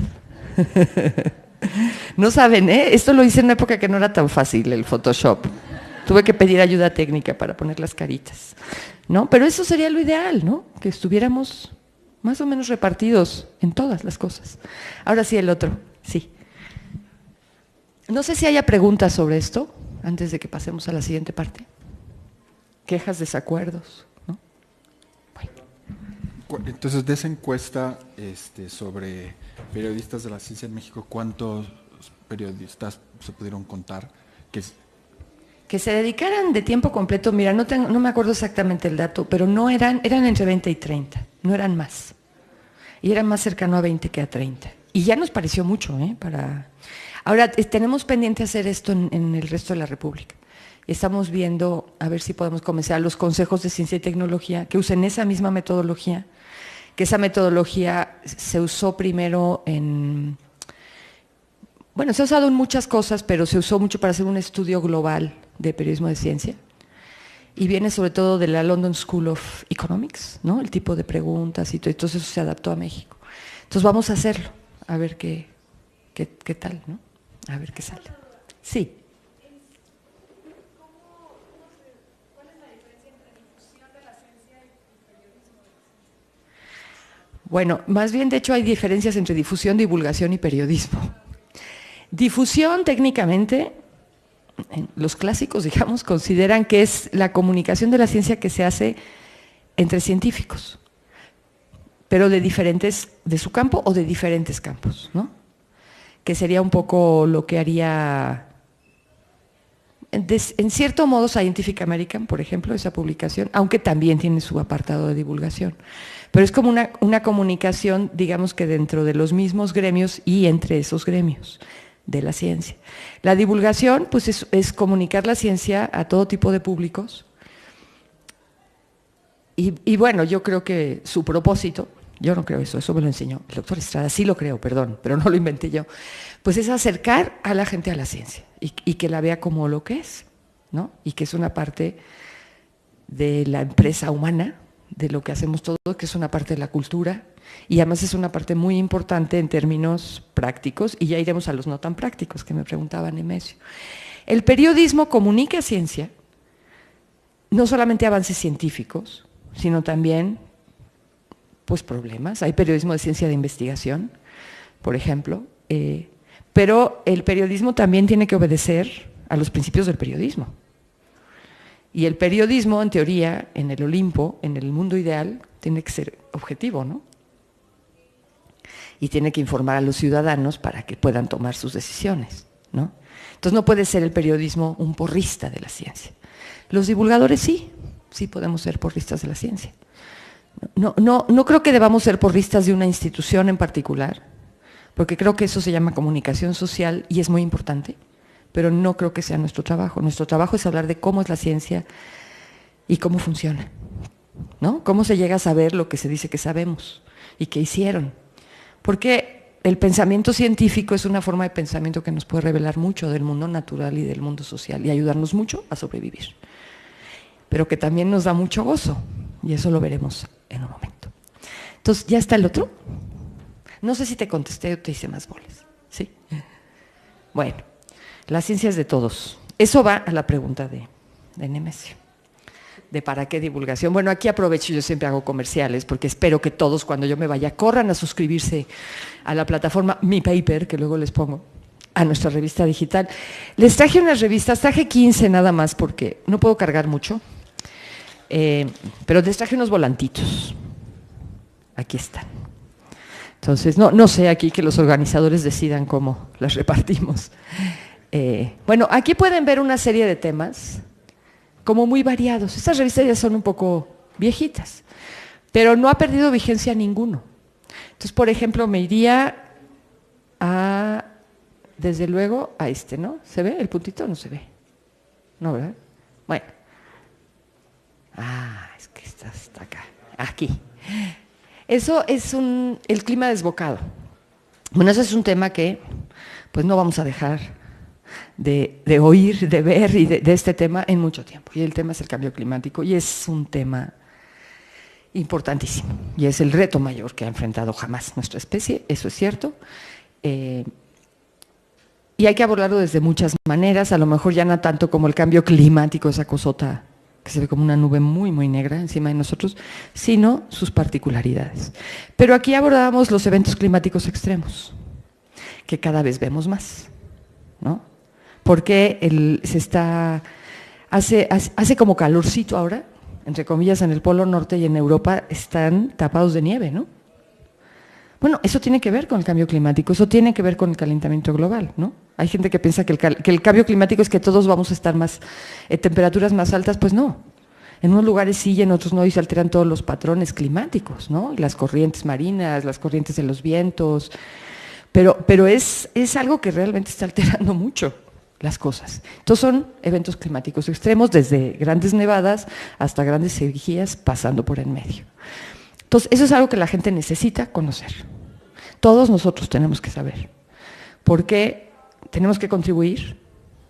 No saben, ¿eh? Esto lo hice en una época que no era tan fácil el Photoshop. Tuve que pedir ayuda técnica para poner las caritas, ¿no? Pero eso sería lo ideal, ¿no? Que estuviéramos más o menos repartidos en todas las cosas. Ahora sí, el otro, sí. No sé si haya preguntas sobre esto, antes de que pasemos a la siguiente parte. Quejas, desacuerdos, ¿no? Bueno. Entonces, de esa encuesta sobre periodistas de la ciencia en México, ¿cuántos periodistas se pudieron contar? Que se dedicaran de tiempo completo, mira, no me acuerdo exactamente el dato, pero no eran entre 20 y 30, no eran más. Y eran más cercano a 20 que a 30. Y ya nos pareció mucho, Ahora, tenemos pendiente hacer esto en el resto de la República. Estamos viendo a ver si podemos convencer a los consejos de ciencia y tecnología que usen esa misma metodología, que esa metodología se usó primero bueno, se ha usado en muchas cosas, pero se usó mucho para hacer un estudio global de periodismo de ciencia. y viene sobre todo de la London School of Economics, ¿no? El tipo de preguntas y todo, entonces eso se adaptó a México. Entonces vamos a hacerlo, a ver qué tal, ¿no? A ver qué sale. Sí. Bueno, más bien de hecho hay diferencias entre difusión, divulgación y periodismo. Difusión técnicamente, los clásicos, digamos, consideran que es la comunicación de la ciencia que se hace entre científicos, pero de diferentes, de su campo o de diferentes campos, ¿no? Que sería un poco lo que haría, en cierto modo, Scientific American, por ejemplo, esa publicación, aunque también tiene su apartado de divulgación. Pero es como una comunicación, digamos que dentro de los mismos gremios y entre esos gremios de la ciencia. La divulgación, pues es comunicar la ciencia a todo tipo de públicos. Y bueno, yo creo que su propósito, yo no creo eso me lo enseñó el doctor Estrada, sí lo creo, perdón, pero no lo inventé yo, pues es acercar a la gente a la ciencia y que la vea como lo que es, ¿no? Y que es una parte de la empresa humana, de lo que hacemos todo, que es una parte de la cultura, y además es una parte muy importante en términos prácticos, y ya iremos a los no tan prácticos que me preguntaba Nemesio. El periodismo comunica ciencia, no solamente avances científicos, sino también pues problemas. Hay periodismo de ciencia de investigación, por ejemplo, pero el periodismo también tiene que obedecer a los principios del periodismo. Y el periodismo, en teoría, en el Olimpo, en el mundo ideal, tiene que ser objetivo, ¿no? Y tiene que informar a los ciudadanos para que puedan tomar sus decisiones, ¿no? Entonces no puede ser el periodismo un porrista de la ciencia. Los divulgadores sí podemos ser porristas de la ciencia. No creo que debamos ser porristas de una institución en particular, porque creo que eso se llama comunicación social y es muy importante, pero no creo que sea nuestro trabajo. Nuestro trabajo es hablar de cómo es la ciencia y cómo funciona, ¿no? Cómo se llega a saber lo que se dice que sabemos y qué hicieron. Porque el pensamiento científico es una forma de pensamiento que nos puede revelar mucho del mundo natural y del mundo social y ayudarnos mucho a sobrevivir, pero que también nos da mucho gozo, y eso lo veremos en un momento. Entonces, ¿ya está el otro? No sé si te contesté o te hice más bolas. ¿Sí? Bueno, la ciencia es de todos. Eso va a la pregunta de Nemesio, de para qué divulgación. Bueno, aquí aprovecho, yo siempre hago comerciales, porque espero que todos cuando yo me vaya corran a suscribirse a la plataforma Mi Paper, que luego les pongo, a nuestra revista digital. Les traje unas revistas, traje 15 nada más, porque no puedo cargar mucho, pero les traje unos volantitos. Aquí están. Entonces, no sé aquí que los organizadores decidan cómo las repartimos. Bueno, aquí pueden ver una serie de temas como muy variados. Estas revistas ya son un poco viejitas, pero no ha perdido vigencia ninguno. Entonces, por ejemplo, me iría a, desde luego, a este, ¿no? ¿Se ve el puntito? No se ve. No, ¿verdad? Bueno. Es que está hasta acá. Aquí. Eso es el clima desbocado. Bueno, ese es un tema que pues no vamos a dejar de oír, de ver y de este tema en mucho tiempo. Y el tema es el cambio climático y es un tema importantísimo. Y es el reto mayor que ha enfrentado jamás nuestra especie, eso es cierto. Y hay que abordarlo desde muchas maneras, a lo mejor ya no tanto como el cambio climático, esa cosota que se ve como una nube muy, muy negra encima de nosotros, sino sus particularidades. Pero aquí abordábamos los eventos climáticos extremos, que cada vez vemos más, ¿no? Porque hace como calorcito ahora, entre comillas, en el Polo Norte y en Europa están tapados de nieve, ¿no? Bueno, eso tiene que ver con el cambio climático, eso tiene que ver con el calentamiento global, ¿no? Hay gente que piensa que el cambio climático es que todos vamos a estar temperaturas más altas, pues no. En unos lugares sí y en otros no, y se alteran todos los patrones climáticos, ¿no? Las corrientes marinas, las corrientes de los vientos, pero es algo que realmente está alterando mucho las cosas. Entonces son eventos climáticos extremos, desde grandes nevadas hasta grandes sequías, pasando por en medio. Entonces, eso es algo que la gente necesita conocer. Todos nosotros tenemos que saber, porque tenemos que contribuir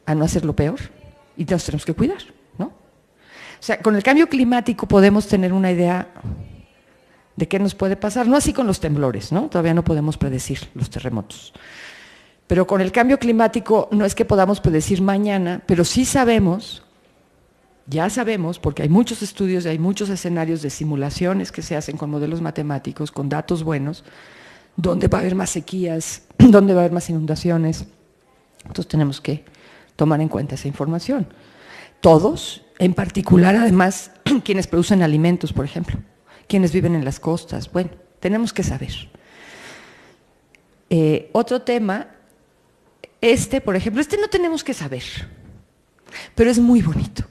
a no hacerlo peor y nos tenemos que cuidar, ¿no? O sea, con el cambio climático podemos tener una idea de qué nos puede pasar, no así con los temblores, ¿no? Todavía no podemos predecir los terremotos. Pero con el cambio climático no es que podamos predecir mañana, pero sí sabemos, ya sabemos, porque hay muchos estudios y hay muchos escenarios de simulaciones que se hacen con modelos matemáticos, con datos buenos, dónde va a haber más sequías, dónde va a haber más inundaciones. Entonces tenemos que tomar en cuenta esa información. Todos, en particular además, quienes producen alimentos, por ejemplo, quienes viven en las costas, bueno, tenemos que saber. Otro tema, por ejemplo, no tenemos que saber, pero es muy bonito.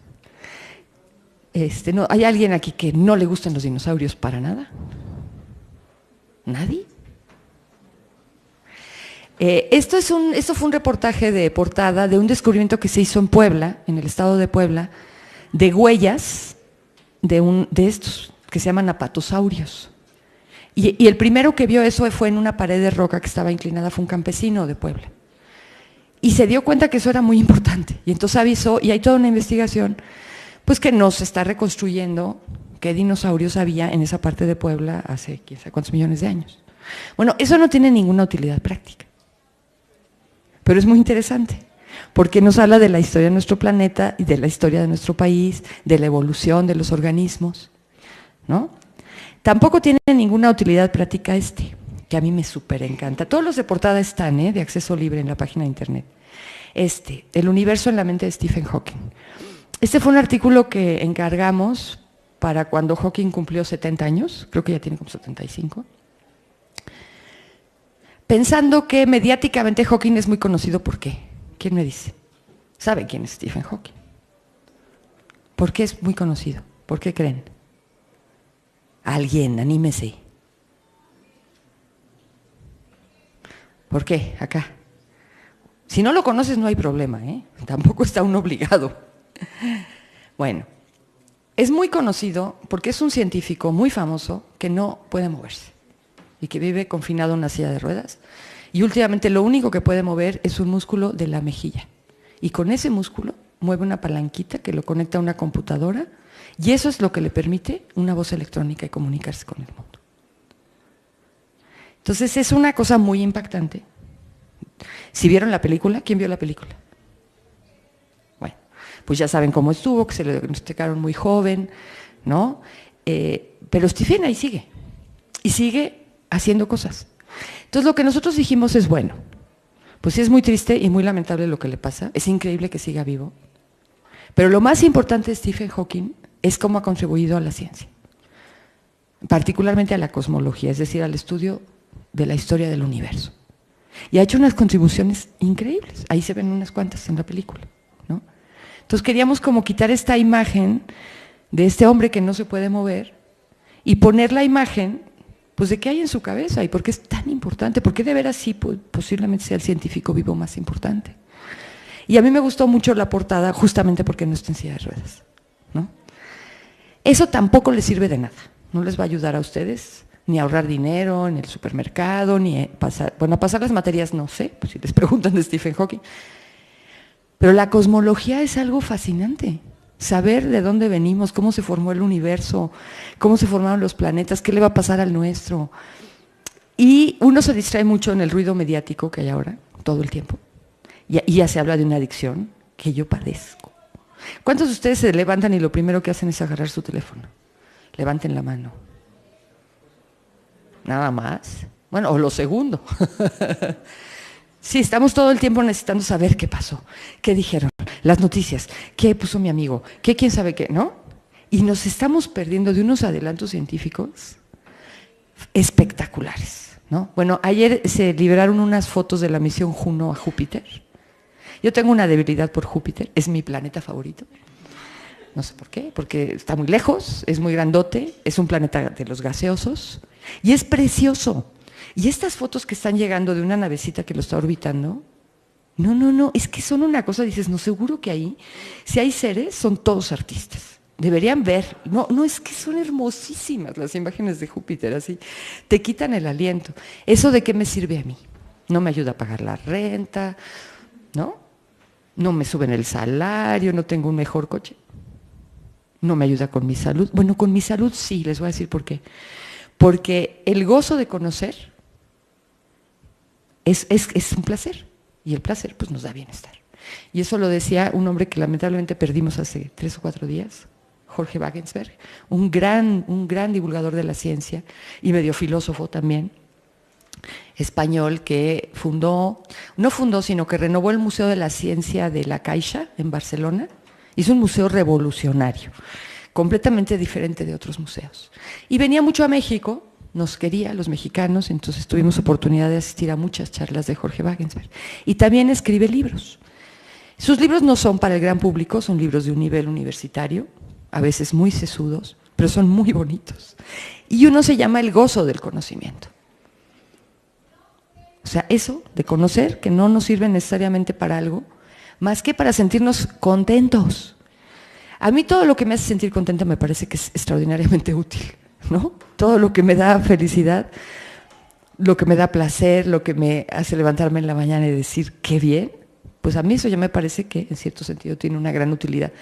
No, ¿hay alguien aquí que no le gustan los dinosaurios para nada? ¿Nadie? Esto fue un reportaje de portada de un descubrimiento que se hizo en Puebla, en el estado de Puebla, de huellas de estos que se llaman apatosaurios. Y el primero que vio eso fue en una pared de roca que estaba inclinada, fue un campesino de Puebla. Y se dio cuenta que eso era muy importante. Y entonces avisó, y hay toda una investigación, pues que no se está reconstruyendo qué dinosaurios había en esa parte de Puebla hace quién sabe cuántos millones de años. Bueno, eso no tiene ninguna utilidad práctica. Pero es muy interesante, porque nos habla de la historia de nuestro planeta y de la historia de nuestro país, de la evolución de los organismos, ¿no? Tampoco tiene ninguna utilidad práctica que a mí me súper encanta. Todos los de portada están, de acceso libre en la página de internet. El universo en la mente de Stephen Hawking. Fue un artículo que encargamos para cuando Hawking cumplió 70 años, creo que ya tiene como 75. Pensando que mediáticamente Hawking es muy conocido, ¿por qué? ¿Quién me dice? ¿Sabe quién es Stephen Hawking? ¿Por qué es muy conocido? ¿Por qué creen? Alguien, anímese. ¿Por qué? Acá. Si no lo conoces no hay problema, tampoco está uno obligado. Bueno, es muy conocido porque es un científico muy famoso que no puede moverse y que vive confinado en una silla de ruedas, y últimamente lo único que puede mover es un músculo de la mejilla, y con ese músculo mueve una palanquita que lo conecta a una computadora, y eso es lo que le permite una voz electrónica y comunicarse con el mundo. Entonces es una cosa muy impactante. Si vieron la película, ¿quién vio la película? Bueno, pues ya saben cómo estuvo, que se le diagnosticaron muy joven, ¿no? Pero Stephen ahí sigue, y sigue haciendo cosas. Entonces lo que nosotros dijimos es, bueno, pues sí es muy triste y muy lamentable lo que le pasa, es increíble que siga vivo, pero lo más importante de Stephen Hawking es cómo ha contribuido a la ciencia, particularmente a la cosmología, es decir, al estudio de la historia del universo. Y ha hecho unas contribuciones increíbles, ahí se ven unas cuantas en la película, ¿no? Entonces queríamos como quitar esta imagen de este hombre que no se puede mover y poner la imagen pues de qué hay en su cabeza y por qué es tan importante, por qué de veras sí posiblemente sea el científico vivo más importante. Y a mí me gustó mucho la portada justamente porque no está en silla de ruedas, ¿no? Eso tampoco les sirve de nada, no les va a ayudar a ustedes ni a ahorrar dinero en el supermercado, ni a pasar las materias no sé, pues si les preguntan de Stephen Hawking. Pero la cosmología es algo fascinante. Saber de dónde venimos, cómo se formó el universo, cómo se formaron los planetas, qué le va a pasar al nuestro. Y uno se distrae mucho en el ruido mediático que hay ahora, todo el tiempo. Y ya se habla de una adicción que yo padezco. ¿Cuántos de ustedes se levantan y lo primero que hacen es agarrar su teléfono? Levanten la mano. Nada más. Bueno, o lo segundo. Sí, estamos todo el tiempo necesitando saber qué pasó, qué dijeron, las noticias, qué puso mi amigo, qué quién sabe qué, ¿no? Y nos estamos perdiendo de unos adelantos científicos espectaculares, ¿no? Bueno, ayer se liberaron unas fotos de la misión Juno a Júpiter. Yo tengo una debilidad por Júpiter, es mi planeta favorito. No sé por qué, porque está muy lejos, es muy grandote, es un planeta de los gaseosos y es precioso. Y estas fotos que están llegando de una navecita que lo está orbitando, no, es que son una cosa, dices, no, seguro que ahí, si hay seres, son todos artistas. Deberían ver, no, es que son hermosísimas las imágenes de Júpiter, así, te quitan el aliento. ¿Eso de qué me sirve a mí? No me ayuda a pagar la renta, ¿no? No me suben el salario, no tengo un mejor coche. no me ayuda con mi salud. Bueno, con mi salud sí, les voy a decir por qué. Porque el gozo de conocer es un placer, y el placer pues nos da bienestar. Y eso lo decía un hombre que lamentablemente perdimos hace 3 o 4 días, Jorge Wagensberg, un gran divulgador de la ciencia y medio filósofo también, español, que no fundó, sino que renovó el Museo de la Ciencia de la Caixa en Barcelona. Hizo un museo revolucionario, completamente diferente de otros museos. Y venía mucho a México, nos quería, los mexicanos, entonces tuvimos oportunidad de asistir a muchas charlas de Jorge Wagensberg. Y también escribe libros. Sus libros no son para el gran público, son libros de un nivel universitario, a veces muy sesudos, pero son muy bonitos. Y uno se llama El gozo del conocimiento. O sea, eso de conocer, que no nos sirve necesariamente para algo, más que para sentirnos contentos. A mí todo lo que me hace sentir contenta me parece que es extraordinariamente útil, ¿no? Todo lo que me da felicidad, lo que me da placer, lo que me hace levantarme en la mañana y decir qué bien, pues a mí eso ya me parece que en cierto sentido tiene una gran utilidad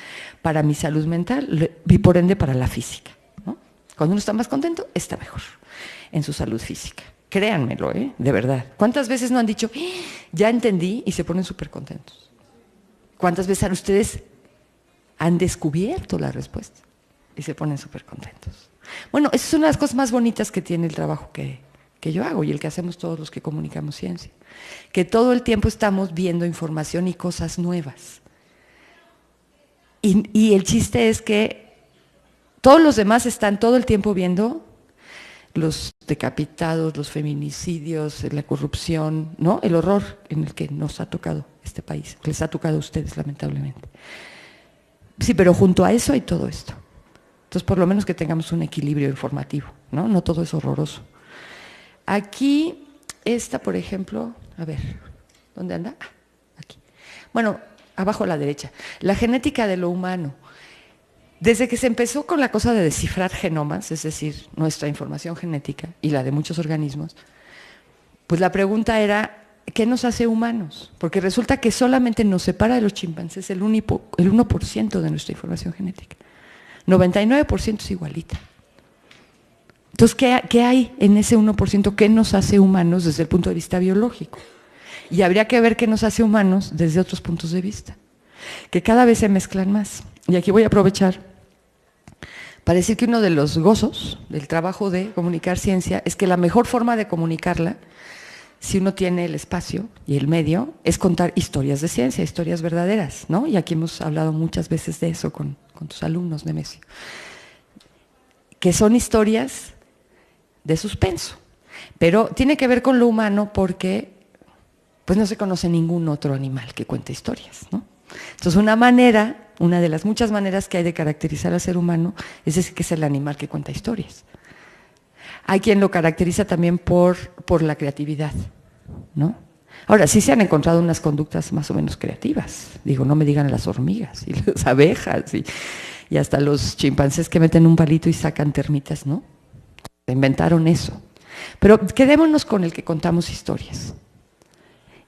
para mi salud mental y por ende para la física, ¿no? Cuando uno está más contento, está mejor en su salud física. Créanmelo, de verdad. ¿Cuántas veces no han dicho, ya entendí, y se ponen súper contentos? ¿Cuántas veces ustedes han descubierto la respuesta y se ponen súper contentos? Bueno, esa es una de las cosas más bonitas que tiene el trabajo que yo hago y el que hacemos todos los que comunicamos ciencia. Que todo el tiempo estamos viendo información y cosas nuevas. Y el chiste es que todos los demás están todo el tiempo viendo los decapitados, los feminicidios, la corrupción, ¿no? El horror en el que nos ha tocado este país, les ha tocado a ustedes lamentablemente. Sí, pero junto a eso hay todo esto. Entonces, por lo menos que tengamos un equilibrio informativo, ¿no? No todo es horroroso. Aquí, esta, por ejemplo, a ver, ¿dónde anda? Aquí. Bueno, abajo a la derecha. La genética de lo humano. Desde que se empezó con la cosa de descifrar genomas, es decir, nuestra información genética y la de muchos organismos, pues la pregunta era, ¿qué nos hace humanos? Porque resulta que solamente nos separa de los chimpancés el 1% de nuestra información genética. 99% es igualita. Entonces, ¿qué hay en ese 1%? ¿Qué nos hace humanos desde el punto de vista biológico? Y habría que ver qué nos hace humanos desde otros puntos de vista, que cada vez se mezclan más. Y aquí voy a aprovechar para decir que uno de los gozos del trabajo de comunicar ciencia es que la mejor forma de comunicarla, si uno tiene el espacio y el medio, es contar historias de ciencia, historias verdaderas, ¿no? Y aquí hemos hablado muchas veces de eso con tus alumnos, Nemesio, que son historias de suspenso, pero tiene que ver con lo humano porque pues no se conoce ningún otro animal que cuente historias, ¿no? Entonces una de las muchas maneras que hay de caracterizar al ser humano es decir que es el animal que cuenta historias. Hay quien lo caracteriza también por la creatividad, ¿no? Ahora, sí se han encontrado unas conductas más o menos creativas. Digo, no me digan las hormigas y las abejas y hasta los chimpancés que meten un palito y sacan termitas, ¿no? Inventaron eso. Pero quedémonos con el que contamos historias.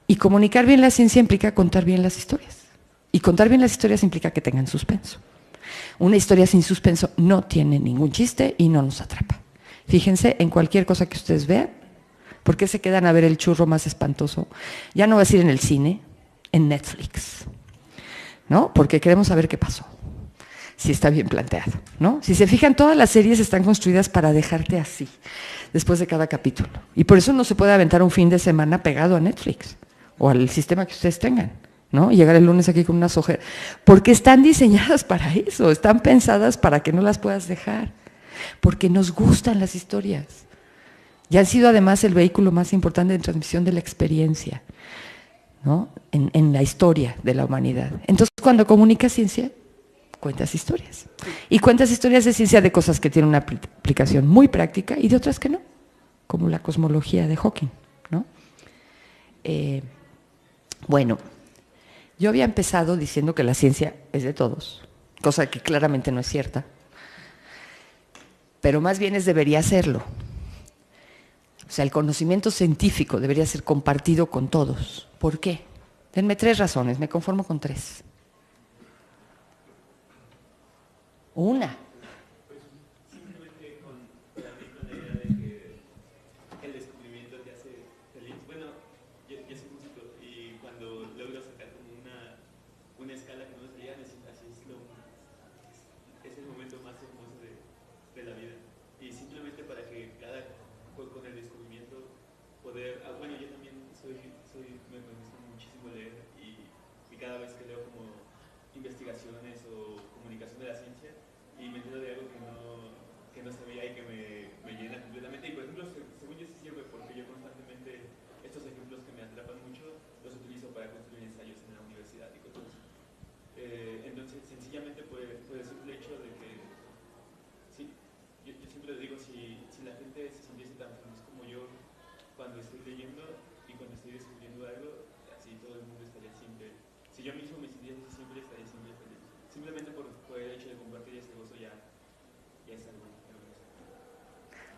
Y comunicar bien la ciencia implica contar bien las historias. Y contar bien las historias implica que tengan suspenso. Una historia sin suspenso no tiene ningún chiste y no nos atrapa. Fíjense en cualquier cosa que ustedes vean. ¿Por qué se quedan a ver el churro más espantoso? Ya no voy a decir en el cine, en Netflix, ¿no? Porque queremos saber qué pasó, si está bien planteado, ¿no? Si se fijan, todas las series están construidas para dejarte así, después de cada capítulo. Y por eso no se puede aventar un fin de semana pegado a Netflix o al sistema que ustedes tengan, ¿no? Y llegar el lunes aquí con unas ojeras, porque están diseñadas para eso, están pensadas para que no las puedas dejar, porque nos gustan las historias. Y han sido además el vehículo más importante de transmisión de la experiencia, ¿no? En la historia de la humanidad. Entonces, cuando comunicas ciencia, cuentas historias. Y cuentas historias de ciencia de cosas que tienen una aplicación muy práctica y de otras que no, como la cosmología de Hawking, ¿no? Bueno, yo había empezado diciendo que la ciencia es de todos, cosa que claramente no es cierta, pero más bien debería serlo. O sea, el conocimiento científico debería ser compartido con todos. ¿Por qué? Denme 3 razones, me conformo con 3. Una.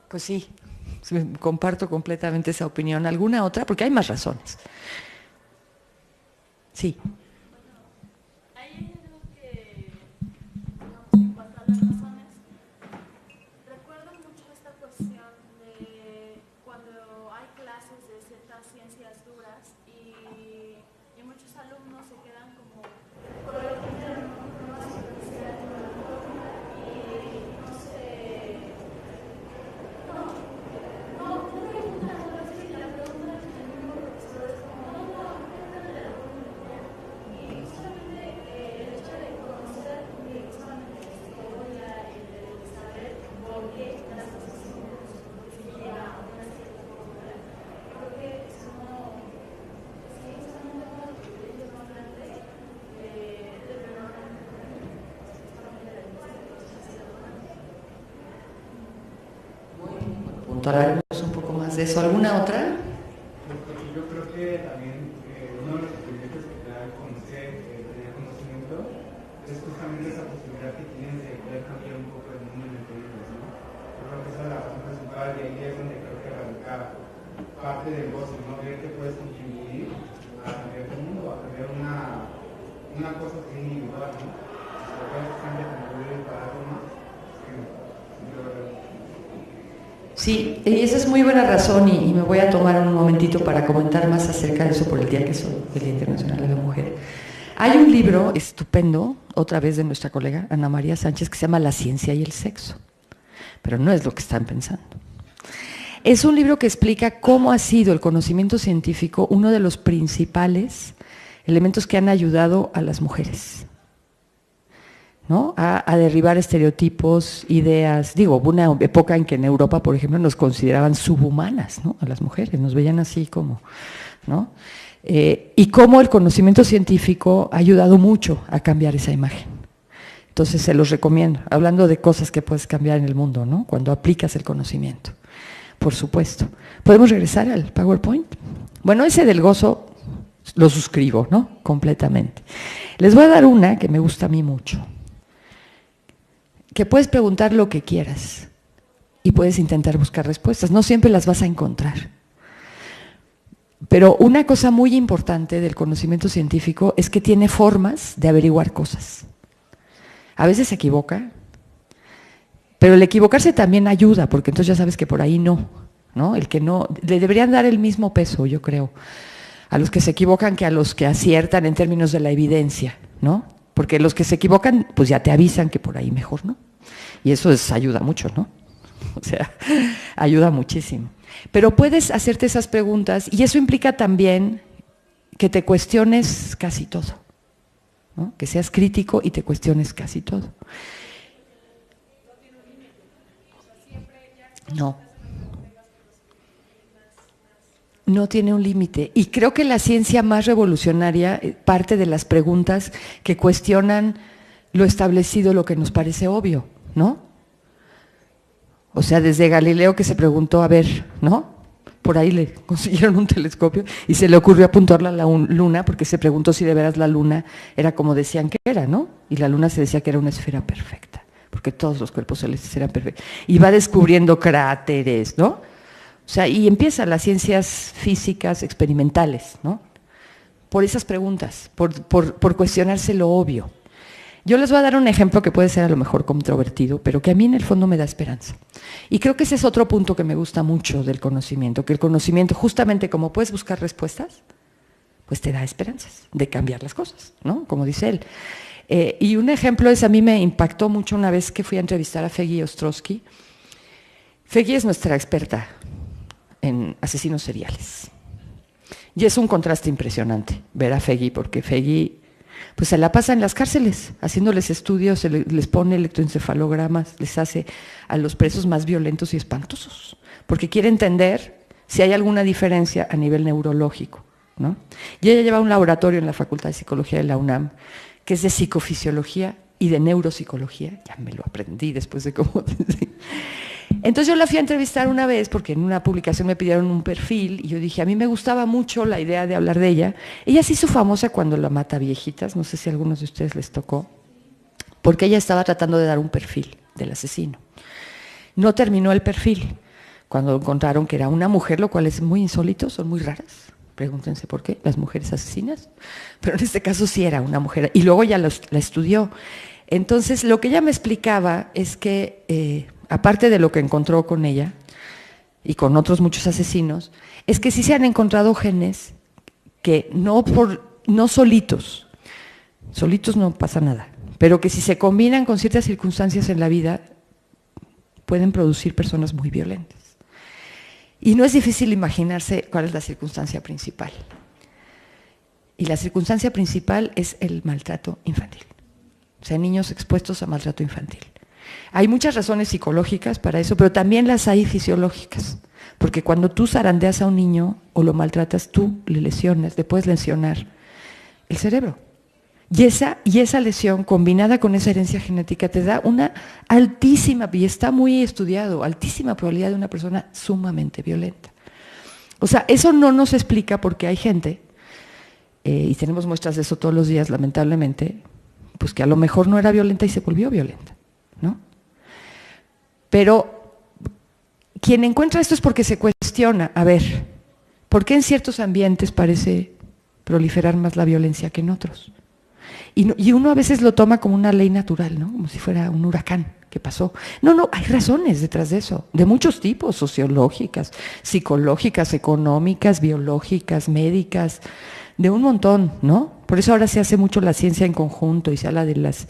Pues sí, comparto completamente esa opinión. ¿Alguna otra? Porque hay más razones. Sí. Hay algo que, digamos, en cuanto a las razones, recuerdo mucho esta cuestión de cuando hay clases de ciertas ciencias duras y muchos alumnos se quedan como con lo que tienen más superficial y no sé. No preguntan algo así, la pregunta que el mismo profesor es como, ¿qué tal de la comunidad? Y solamente el hecho de conocer solamente la historia, el saber por qué las cosas son como se llevan a una cierta forma, creo que es uno, sí, es un tema de privilegios más grande de menor Hablaremos un poco más de eso. ¿Alguna otra? Yo creo que también uno de los privilegios que te da tener conocimiento, es justamente esa posibilidad que tienes de poder cambiar un poco el mundo en el que vives, ¿no? Yo creo que esa es la razón principal y ahí es donde creo que radica parte del gozo, ¿no? Ver que puedes contribuir a cambiar el mundo, a cambiar una cosa que es individual, ¿no? Si lo puedes cambiar, contribuir para algo más, Sí, y esa es muy buena razón y me voy a tomar un momentito para comentar más acerca de eso por el día que es el Día Internacional de la Mujer. Hay un libro estupendo, otra vez de nuestra colega Ana María Sánchez, que se llama La ciencia y el sexo, pero no es lo que están pensando. Es un libro que explica cómo ha sido el conocimiento científico uno de los principales elementos que han ayudado a las mujeres, ¿no? A derribar estereotipos, ideas. Digo, hubo una época en que en Europa, por ejemplo, nos consideraban subhumanas, ¿no? A las mujeres, nos veían así como, ¿no? Y cómo el conocimiento científico ha ayudado mucho a cambiar esa imagen. Entonces se los recomiendo, hablando de cosas que puedes cambiar en el mundo, ¿no? Cuando aplicas el conocimiento, por supuesto. ¿Podemos regresar al PowerPoint? Bueno, ese del gozo lo suscribo, ¿no? Completamente. Les voy a dar una que me gusta a mí mucho, que puedes preguntar lo que quieras y puedes intentar buscar respuestas. No siempre las vas a encontrar. Pero una cosa muy importante del conocimiento científico es que tiene formas de averiguar cosas. A veces se equivoca, pero el equivocarse también ayuda, porque entonces ya sabes que por ahí no, ¿no? El que no, le deberían dar el mismo peso, yo creo, a los que se equivocan que a los que aciertan en términos de la evidencia, ¿no? Porque los que se equivocan, pues ya te avisan que por ahí mejor, ¿no? Y eso ayuda mucho, ¿no? O sea, ayuda muchísimo. Pero puedes hacerte esas preguntas y eso implica también que te cuestiones casi todo, ¿no? Que seas crítico y te cuestiones casi todo. No. No tiene un límite. Y creo que la ciencia más revolucionaria parte de las preguntas que cuestionan lo establecido, lo que nos parece obvio, ¿no? O sea, desde Galileo que se preguntó, a ver, ¿no? Por ahí le consiguieron un telescopio y se le ocurrió apuntarla a la luna porque se preguntó si de veras la luna era como decían que era, ¿no? Y la luna se decía que era una esfera perfecta, porque todos los cuerpos celestes eran perfectos. Y va descubriendo cráteres, ¿no? O sea, y empiezan las ciencias físicas experimentales, ¿no? Por esas preguntas, por cuestionarse lo obvio. Yo les voy a dar un ejemplo que puede ser a lo mejor controvertido, pero que a mí en el fondo me da esperanza. Y creo que ese es otro punto que me gusta mucho del conocimiento, que el conocimiento, justamente como puedes buscar respuestas, pues te da esperanzas de cambiar las cosas, ¿no? Como dice él. Y un ejemplo es, a mí me impactó mucho una vez que fui a entrevistar a Feggy Ostrowski. Feggy es nuestra experta en asesinos seriales. Y es un contraste impresionante ver a Feggy, porque Feggy pues se la pasa en las cárceles, haciéndoles estudios, les pone electroencefalogramas, les hace a los presos más violentos y espantosos, porque quiere entender si hay alguna diferencia a nivel neurológico, ¿no? Y ella lleva un laboratorio en la Facultad de Psicología de la UNAM, que es de psicofisiología y de neuropsicología, ya me lo aprendí después de cómo... Entonces yo la fui a entrevistar una vez porque en una publicación me pidieron un perfil y yo dije, a mí me gustaba mucho la idea de hablar de ella. Ella se hizo famosa cuando la mata viejitas, no sé si a algunos de ustedes les tocó, porque ella estaba tratando de dar un perfil del asesino. No terminó el perfil cuando encontraron que era una mujer, lo cual es muy insólito, son muy raras. Pregúntense por qué, las mujeres asesinas. Pero en este caso sí era una mujer y luego ya la estudió. Entonces lo que ella me explicaba es que... aparte de lo que encontró con ella y con otros muchos asesinos, es que sí se han encontrado genes que no solitos no pasa nada, pero que si se combinan con ciertas circunstancias en la vida, pueden producir personas muy violentas. Y no es difícil imaginarse cuál es la circunstancia principal. Y la circunstancia principal es el maltrato infantil, o sea, niños expuestos a maltrato infantil. Hay muchas razones psicológicas para eso, pero también las hay fisiológicas, porque cuando tú zarandeas a un niño o lo maltratas, tú le lesionas, le puedes lesionar el cerebro. Y esa lesión combinada con esa herencia genética te da una altísima, y está muy estudiado, altísima probabilidad de una persona sumamente violenta. O sea, eso no nos explica por qué hay gente, y tenemos muestras de eso todos los días, lamentablemente, pues que a lo mejor no era violenta y se volvió violenta, ¿no? Pero quien encuentra esto es porque se cuestiona, a ver, ¿por qué en ciertos ambientes parece proliferar más la violencia que en otros? Y uno a veces lo toma como una ley natural, ¿no? Como si fuera un huracán que pasó. No, hay razones detrás de eso, de muchos tipos, sociológicas, psicológicas, económicas, biológicas, médicas, de un montón, ¿no? Por eso ahora se hace mucho la ciencia en conjunto y se habla de las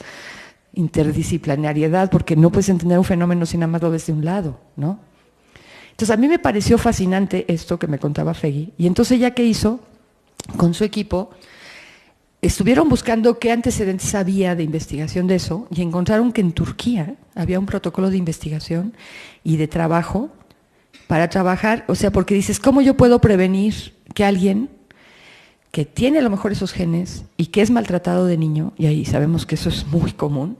interdisciplinariedad, porque no puedes entender un fenómeno si nada más lo ves de un lado, ¿no? Entonces a mí me pareció fascinante esto que me contaba Feggy, y entonces ella ¿qué hizo? Con su equipo, estuvieron buscando qué antecedentes había de investigación de eso, y encontraron que en Turquía había un protocolo de investigación y de trabajo para trabajar, o sea, porque dices, ¿cómo yo puedo prevenir que alguien que tiene a lo mejor esos genes y que es maltratado de niño, y ahí sabemos que eso es muy común,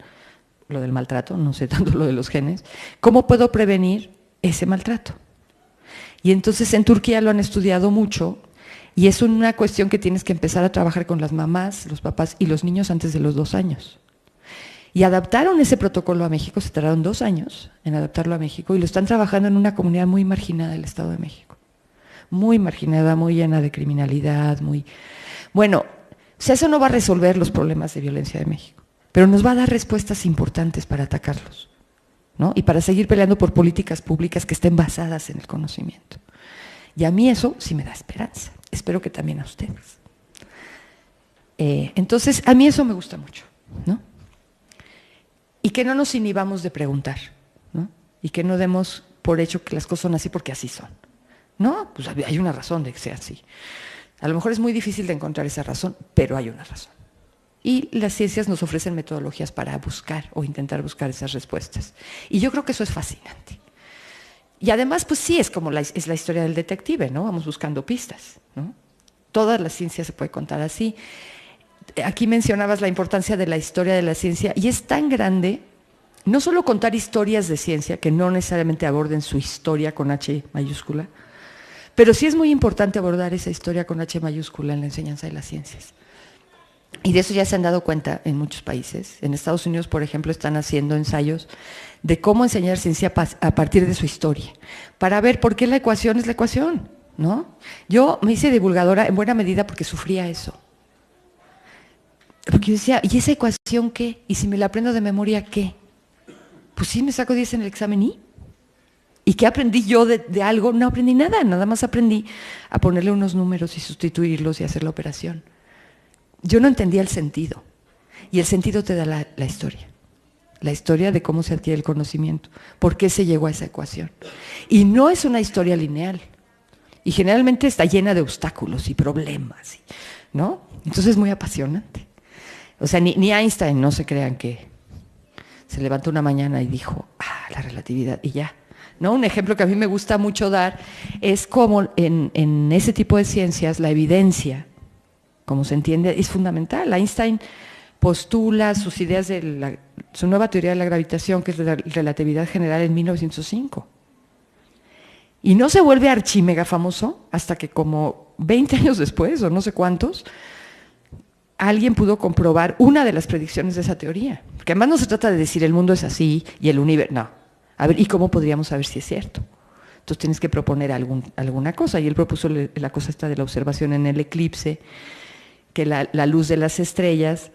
lo del maltrato, no sé tanto lo de los genes, ¿cómo puedo prevenir ese maltrato? Y entonces en Turquía lo han estudiado mucho y es una cuestión que tienes que empezar a trabajar con las mamás, los papás y los niños antes de los 2 años. Y adaptaron ese protocolo a México, se tardaron 2 años en adaptarlo a México y lo están trabajando en una comunidad muy marginada del Estado de México. Muy marginada, muy llena de criminalidad, muy... Bueno, o sea, eso no va a resolver los problemas de violencia de México, pero nos va a dar respuestas importantes para atacarlos, ¿no? Y para seguir peleando por políticas públicas que estén basadas en el conocimiento. Y a mí eso sí me da esperanza, espero que también a ustedes. Entonces, a mí eso me gusta mucho, ¿no? Y que no nos inhibamos de preguntar, ¿no? Y que no demos por hecho que las cosas son así porque así son. No, pues hay una razón de que sea así. A lo mejor es muy difícil de encontrar esa razón, pero hay una razón. Y las ciencias nos ofrecen metodologías para buscar o intentar buscar esas respuestas. Y yo creo que eso es fascinante. Y además, pues sí, es como es la historia del detective, ¿no? Vamos buscando pistas, ¿no? Toda la ciencia se puede contar así. Aquí mencionabas la importancia de la historia de la ciencia, y es tan grande, no solo contar historias de ciencia, que no necesariamente aborden su historia con H mayúscula, pero sí es muy importante abordar esa historia con H mayúscula en la enseñanza de las ciencias. Y de eso ya se han dado cuenta en muchos países. En Estados Unidos, por ejemplo, están haciendo ensayos de cómo enseñar ciencia a partir de su historia, para ver por qué la ecuación es la ecuación, ¿no? Yo me hice divulgadora en buena medida porque sufría eso. Porque yo decía, ¿y esa ecuación qué? ¿Y si me la aprendo de memoria qué? Pues sí, me saco 10 en el examen y... ¿Y qué aprendí yo de algo? No aprendí nada, nada más aprendí a ponerle unos números y sustituirlos y hacer la operación. Yo no entendía el sentido. Y el sentido te da la historia de cómo se adquiere el conocimiento, por qué se llegó a esa ecuación. Y no es una historia lineal. Y generalmente está llena de obstáculos y problemas, ¿no? Entonces es muy apasionante. O sea, ni Einstein, no se crean que se levantó una mañana y dijo, la relatividad, y ya. ¿No? Un ejemplo que a mí me gusta mucho dar es cómo en ese tipo de ciencias la evidencia, como se entiende, es fundamental. Einstein postula sus ideas de su nueva teoría de la gravitación, que es la relatividad general, en 1905. Y no se vuelve archimega famoso hasta que como 20 años después, o no sé cuántos, alguien pudo comprobar una de las predicciones de esa teoría. Porque además no se trata de decir el mundo es así y el universo, no. A ver, ¿y cómo podríamos saber si es cierto? Entonces tienes que proponer alguna cosa. Y él propuso la cosa esta de la observación en el eclipse, que la luz de las estrellas,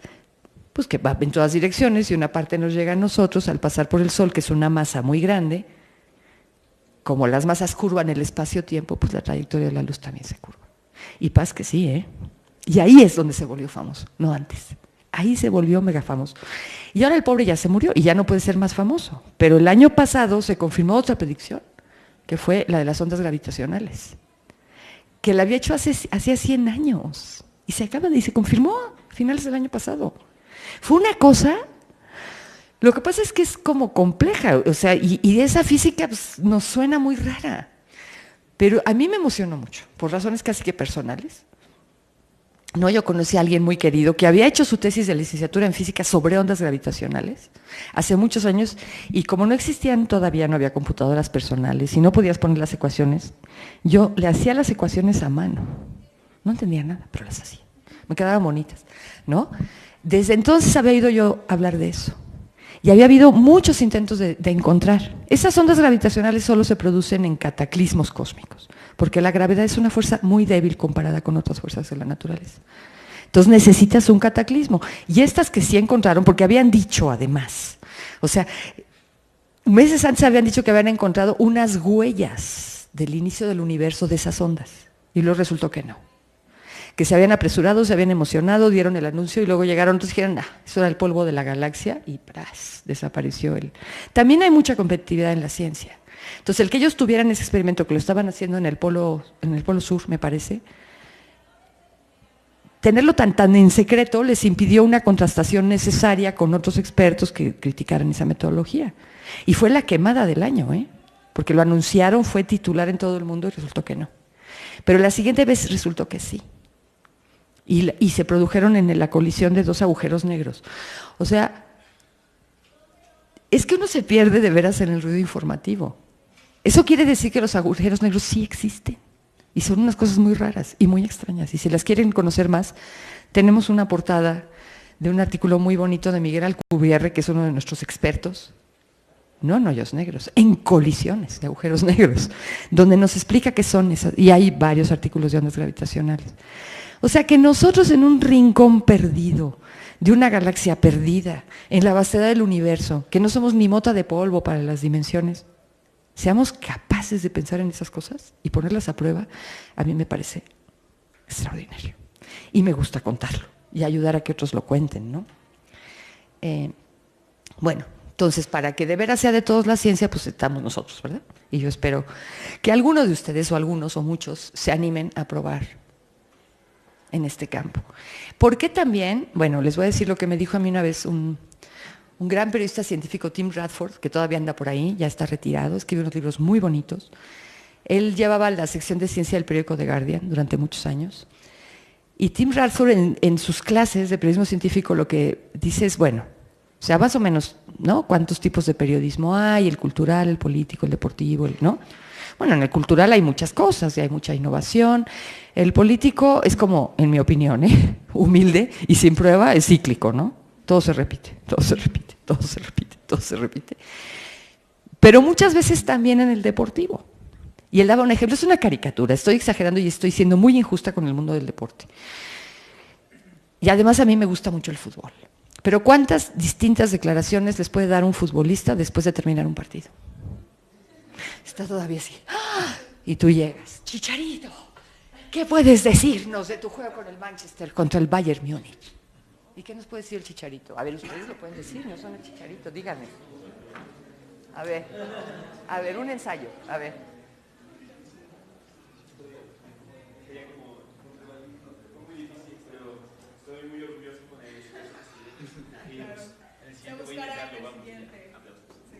pues que va en todas direcciones y una parte nos llega a nosotros al pasar por el Sol, que es una masa muy grande. Como las masas curvan el espacio-tiempo, pues la trayectoria de la luz también se curva. Y paz que sí, ¿eh? Y ahí es donde se volvió famoso, no antes. Ahí se volvió mega famoso. Y ahora el pobre ya se murió y ya no puede ser más famoso. Pero el año pasado se confirmó otra predicción, que fue la de las ondas gravitacionales, que la había hecho hacía 100 años. Y se confirmó a finales del año pasado. Fue una cosa, lo que pasa es que es como compleja, o sea, y esa física pues, nos suena muy rara. Pero a mí me emocionó mucho, por razones casi que personales. No, yo conocí a alguien muy querido que había hecho su tesis de licenciatura en física sobre ondas gravitacionales hace muchos años, y como no existían todavía, no había computadoras personales y no podías poner las ecuaciones, yo le hacía las ecuaciones a mano. No entendía nada, pero las hacía. Me quedaban bonitas, ¿no? Desde entonces había oído yo hablar de eso. Y había habido muchos intentos de encontrar. Esas ondas gravitacionales solo se producen en cataclismos cósmicos, porque la gravedad es una fuerza muy débil comparada con otras fuerzas de la naturaleza. Entonces necesitas un cataclismo. Y estas que sí encontraron, porque habían dicho además, o sea, meses antes habían dicho que habían encontrado unas huellas del inicio del universo de esas ondas, y luego resultó que no. Que se habían apresurado, se habían emocionado, dieron el anuncio y luego llegaron, entonces dijeron, eso era el polvo de la galaxia y ¡pras!, desapareció él. También hay mucha competitividad en la ciencia. Entonces el que ellos tuvieran ese experimento, que lo estaban haciendo en el polo sur, me parece, tenerlo tan en secreto les impidió una contrastación necesaria con otros expertos que criticaran esa metodología. Y fue la quemada del año, porque lo anunciaron, fue titular en todo el mundo y resultó que no. Pero la siguiente vez resultó que sí. Y se produjeron en la colisión de dos agujeros negros. O sea, es que uno se pierde de veras en el ruido informativo. Eso quiere decir que los agujeros negros sí existen. Y son unas cosas muy raras y muy extrañas. Y si las quieren conocer más, tenemos una portada de un artículo muy bonito de Miguel Alcubierre, que es uno de nuestros expertos, no en hoyos negros, en colisiones de agujeros negros, donde nos explica qué son esas. Y hay varios artículos de ondas gravitacionales. O sea que nosotros en un rincón perdido, de una galaxia perdida, en la vastedad del universo, que no somos ni mota de polvo para las dimensiones, seamos capaces de pensar en esas cosas y ponerlas a prueba, a mí me parece extraordinario. Y me gusta contarlo y ayudar a que otros lo cuenten, ¿no? Bueno, entonces para que de veras sea de todos la ciencia, pues estamos nosotros, ¿verdad? Y yo espero que algunos de ustedes, o algunos o muchos, se animen a probar en este campo. Porque también, bueno, les voy a decir lo que me dijo a mí una vez un gran periodista científico, Tim Radford, que todavía anda por ahí, ya está retirado, escribe unos libros muy bonitos. Él llevaba la sección de ciencia del periódico The Guardian durante muchos años. Y Tim Radford en sus clases de periodismo científico lo que dice es, bueno, o sea, más o menos, ¿no? ¿Cuántos tipos de periodismo hay? El cultural, el político, el deportivo, ¿no? Bueno, en el cultural hay muchas cosas y hay mucha innovación. El político es como, en mi opinión, humilde y sin prueba, es cíclico, ¿no? Todo se repite, todo se repite, todo se repite, todo se repite. Pero muchas veces también en el deportivo. Y él daba un ejemplo, es una caricatura, estoy exagerando y estoy siendo muy injusta con el mundo del deporte. Y además a mí me gusta mucho el fútbol. Pero ¿cuántas distintas declaraciones les puede dar un futbolista después de terminar un partido? Está todavía así. ¡Ah! Y tú llegas, Chicharito, ¿qué puedes decirnos de tu juego con el Manchester contra el Bayern Múnich? ¿Y qué nos puede decir el Chicharito? A ver, ustedes lo pueden decir, no son el Chicharito, díganme. A ver, un ensayo, a ver.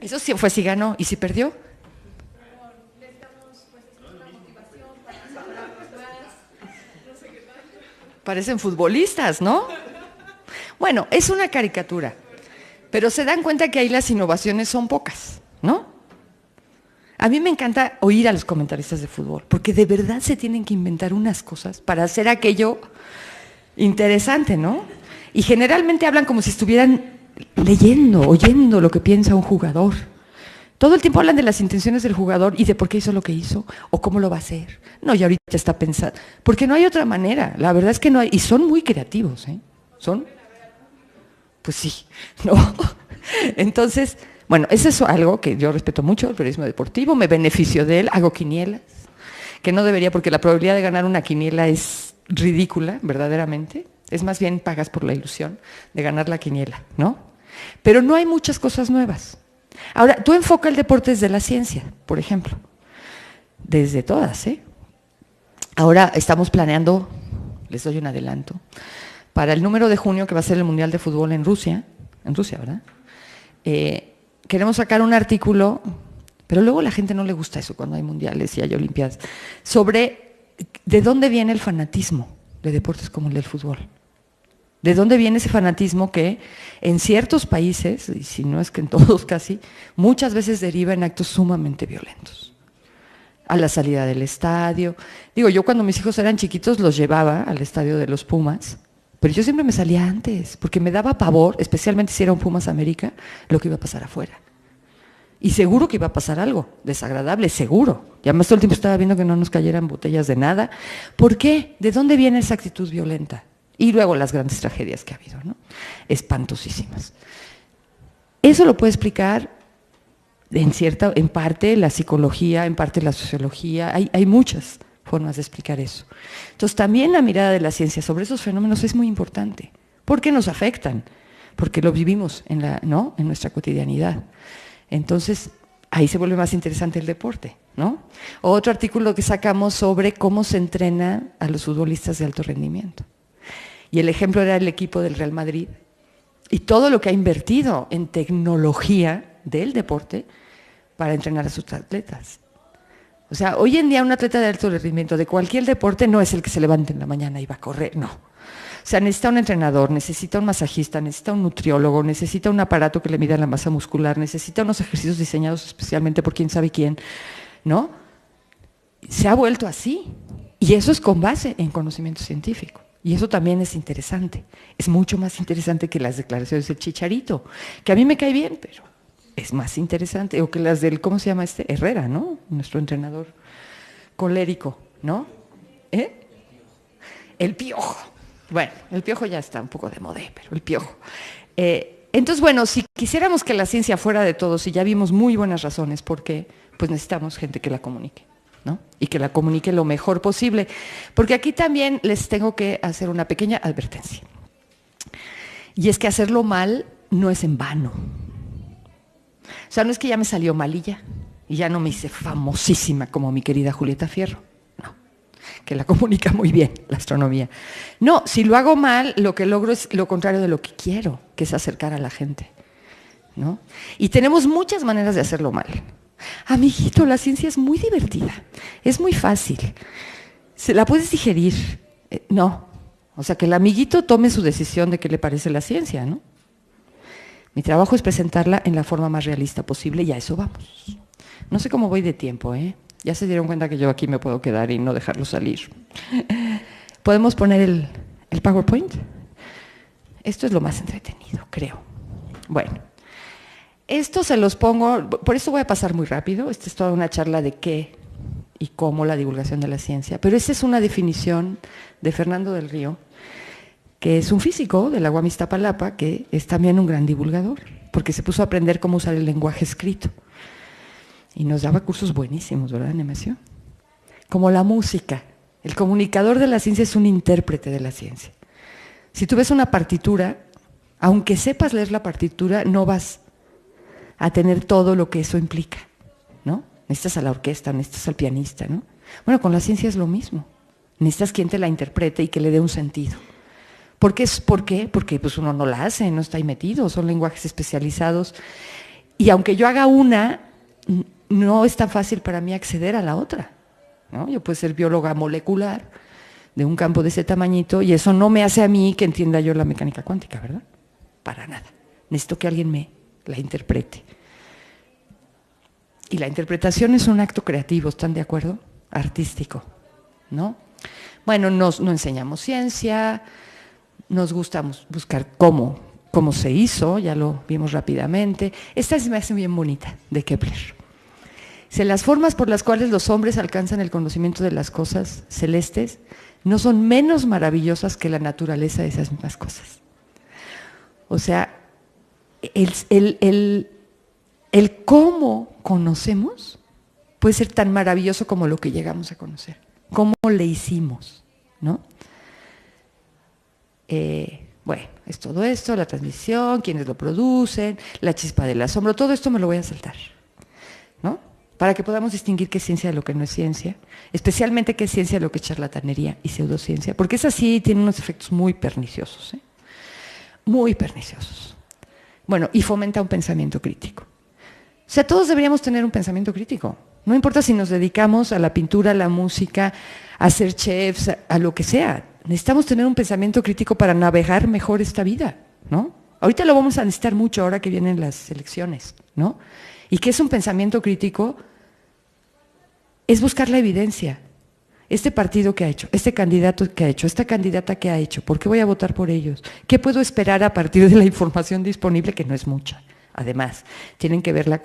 Eso sí fue si ganó, ¿y si perdió? Parecen futbolistas, ¿no? Bueno, es una caricatura, pero se dan cuenta que ahí las innovaciones son pocas, ¿no? A mí me encanta oír a los comentaristas de fútbol, porque de verdad se tienen que inventar unas cosas para hacer aquello interesante, ¿no? Y generalmente hablan como si estuvieran leyendo, oyendo lo que piensa un jugador. Todo el tiempo hablan de las intenciones del jugador y de por qué hizo lo que hizo o cómo lo va a hacer. No, y ahorita está pensando, porque no hay otra manera, la verdad es que no hay, y son muy creativos, ¿eh? Son, pues sí, no. Entonces, bueno, eso es algo que yo respeto mucho, el periodismo deportivo, me beneficio de él, hago quinielas, que no debería porque la probabilidad de ganar una quiniela es ridícula, verdaderamente. Es más bien pagas por la ilusión de ganar la quiniela, ¿no? Pero no hay muchas cosas nuevas. Ahora, tú enfoca el deporte desde la ciencia, por ejemplo. Desde todas, ¿eh? Ahora estamos planeando, les doy un adelanto, para el número de junio que va a ser el Mundial de Fútbol en Rusia, ¿verdad? Queremos sacar un artículo, pero luego a la gente no le gusta eso cuando hay mundiales y hay olimpiadas, sobre de dónde viene el fanatismo de deportes como el del fútbol. ¿De dónde viene ese fanatismo que en ciertos países, y si no es que en todos casi, muchas veces deriva en actos sumamente violentos? A la salida del estadio. Digo, yo cuando mis hijos eran chiquitos los llevaba al estadio de los Pumas, pero yo siempre me salía antes, porque me daba pavor, especialmente si era un Pumas América, lo que iba a pasar afuera. Y seguro que iba a pasar algo desagradable, seguro. Y además todo el tiempo estaba viendo que no nos cayeran botellas de nada. ¿Por qué? ¿De dónde viene esa actitud violenta? Y luego las grandes tragedias que ha habido, ¿no? Espantosísimas. Eso lo puede explicar en parte la psicología, en parte la sociología. Hay muchas formas de explicar eso. Entonces también la mirada de la ciencia sobre esos fenómenos es muy importante. Porque nos afectan, porque lo vivimos ¿no? en nuestra cotidianidad. Entonces ahí se vuelve más interesante el deporte, ¿no? Otro artículo que sacamos sobre cómo se entrena a los futbolistas de alto rendimiento. Y el ejemplo era el equipo del Real Madrid y todo lo que ha invertido en tecnología del deporte para entrenar a sus atletas. O sea, hoy en día un atleta de alto rendimiento de cualquier deporte no es el que se levanta en la mañana y va a correr, no. O sea, necesita un entrenador, necesita un masajista, necesita un nutriólogo, necesita un aparato que le mida la masa muscular, necesita unos ejercicios diseñados especialmente por quién sabe quién, ¿no? Se ha vuelto así. Y eso es con base en conocimiento científico. Y eso también es interesante. Es mucho más interesante que las declaraciones del Chicharito, que a mí me cae bien, pero es más interesante. O que las del, ¿cómo se llama este? Herrera, ¿no? Nuestro entrenador colérico, ¿no? El Piojo. Bueno, el Piojo ya está un poco de moda, pero el Piojo. Entonces, bueno, si quisiéramos que la ciencia fuera de todos, y ya vimos muy buenas razones por qué, pues necesitamos gente que la comunique, ¿no? Y que la comunique lo mejor posible. Porque aquí también les tengo que hacer una pequeña advertencia. Y es que hacerlo mal no es en vano. O sea, no es que ya me salió malilla y ya no me hice famosísima como mi querida Julieta Fierro. No, que la comunica muy bien, la astronomía. No, si lo hago mal, lo que logro es lo contrario de lo que quiero, que es acercar a la gente, ¿no? Y tenemos muchas maneras de hacerlo mal. Amiguito, la ciencia es muy divertida, es muy fácil, se la puedes digerir, no, o sea que el amiguito tome su decisión de qué le parece la ciencia, ¿no? Mi trabajo es presentarla en la forma más realista posible y a eso vamos. No sé cómo voy de tiempo, ¿eh? Ya se dieron cuenta que yo aquí me puedo quedar y no dejarlo salir. ¿Podemos poner el PowerPoint? Esto es lo más entretenido, creo. Bueno. Esto se los pongo, por eso voy a pasar muy rápido, esta es toda una charla de qué y cómo la divulgación de la ciencia, pero esa es una definición de Fernando del Río que es un físico de la UAM Iztapalapa, que es también un gran divulgador, porque se puso a aprender cómo usar el lenguaje escrito. Y nos daba cursos buenísimos, ¿verdad, Nemesio? Como la música. El comunicador de la ciencia es un intérprete de la ciencia. Si tú ves una partitura, aunque sepas leer la partitura, no vas a tener todo lo que eso implica, ¿no? Necesitas a la orquesta, necesitas al pianista, ¿no? Bueno, con la ciencia es lo mismo. Necesitas quien te la interprete y que le dé un sentido. ¿Por qué? Porque pues uno no la hace, no está ahí metido, son lenguajes especializados. Y aunque yo haga una, no es tan fácil para mí acceder a la otra, ¿no? Yo puedo ser bióloga molecular de un campo de ese tamañito y eso no me hace a mí que entienda yo la mecánica cuántica, ¿verdad? Para nada. Necesito que alguien me la interprete. Y la interpretación es un acto creativo, ¿están de acuerdo? Artístico, ¿no? Bueno, no enseñamos ciencia, nos gusta buscar cómo se hizo, ya lo vimos rápidamente. Esta se me hace bien bonita, de Kepler. Las formas por las cuales los hombres alcanzan el conocimiento de las cosas celestes no son menos maravillosas que la naturaleza de esas mismas cosas. O sea, el cómo conocemos puede ser tan maravilloso como lo que llegamos a conocer, cómo le hicimos, ¿no? Bueno, es todo esto, la transmisión, quienes lo producen, la chispa del asombro, todo esto me lo voy a saltar, ¿no? Para que podamos distinguir qué es ciencia de lo que no es ciencia, especialmente qué es ciencia de lo que es charlatanería y pseudociencia, porque es así, tiene unos efectos muy perniciosos, ¿eh? Muy perniciosos. Bueno, y fomenta un pensamiento crítico. O sea, todos deberíamos tener un pensamiento crítico. No importa si nos dedicamos a la pintura, a la música, a ser chefs, a lo que sea. Necesitamos tener un pensamiento crítico para navegar mejor esta vida, ¿no? Ahorita lo vamos a necesitar mucho ahora que vienen las elecciones, ¿no? ¿Y qué es un pensamiento crítico? Es buscar la evidencia. Este partido que ha hecho, este candidato que ha hecho, esta candidata que ha hecho, ¿por qué voy a votar por ellos? ¿Qué puedo esperar a partir de la información disponible, que no es mucha? Además, tienen que verla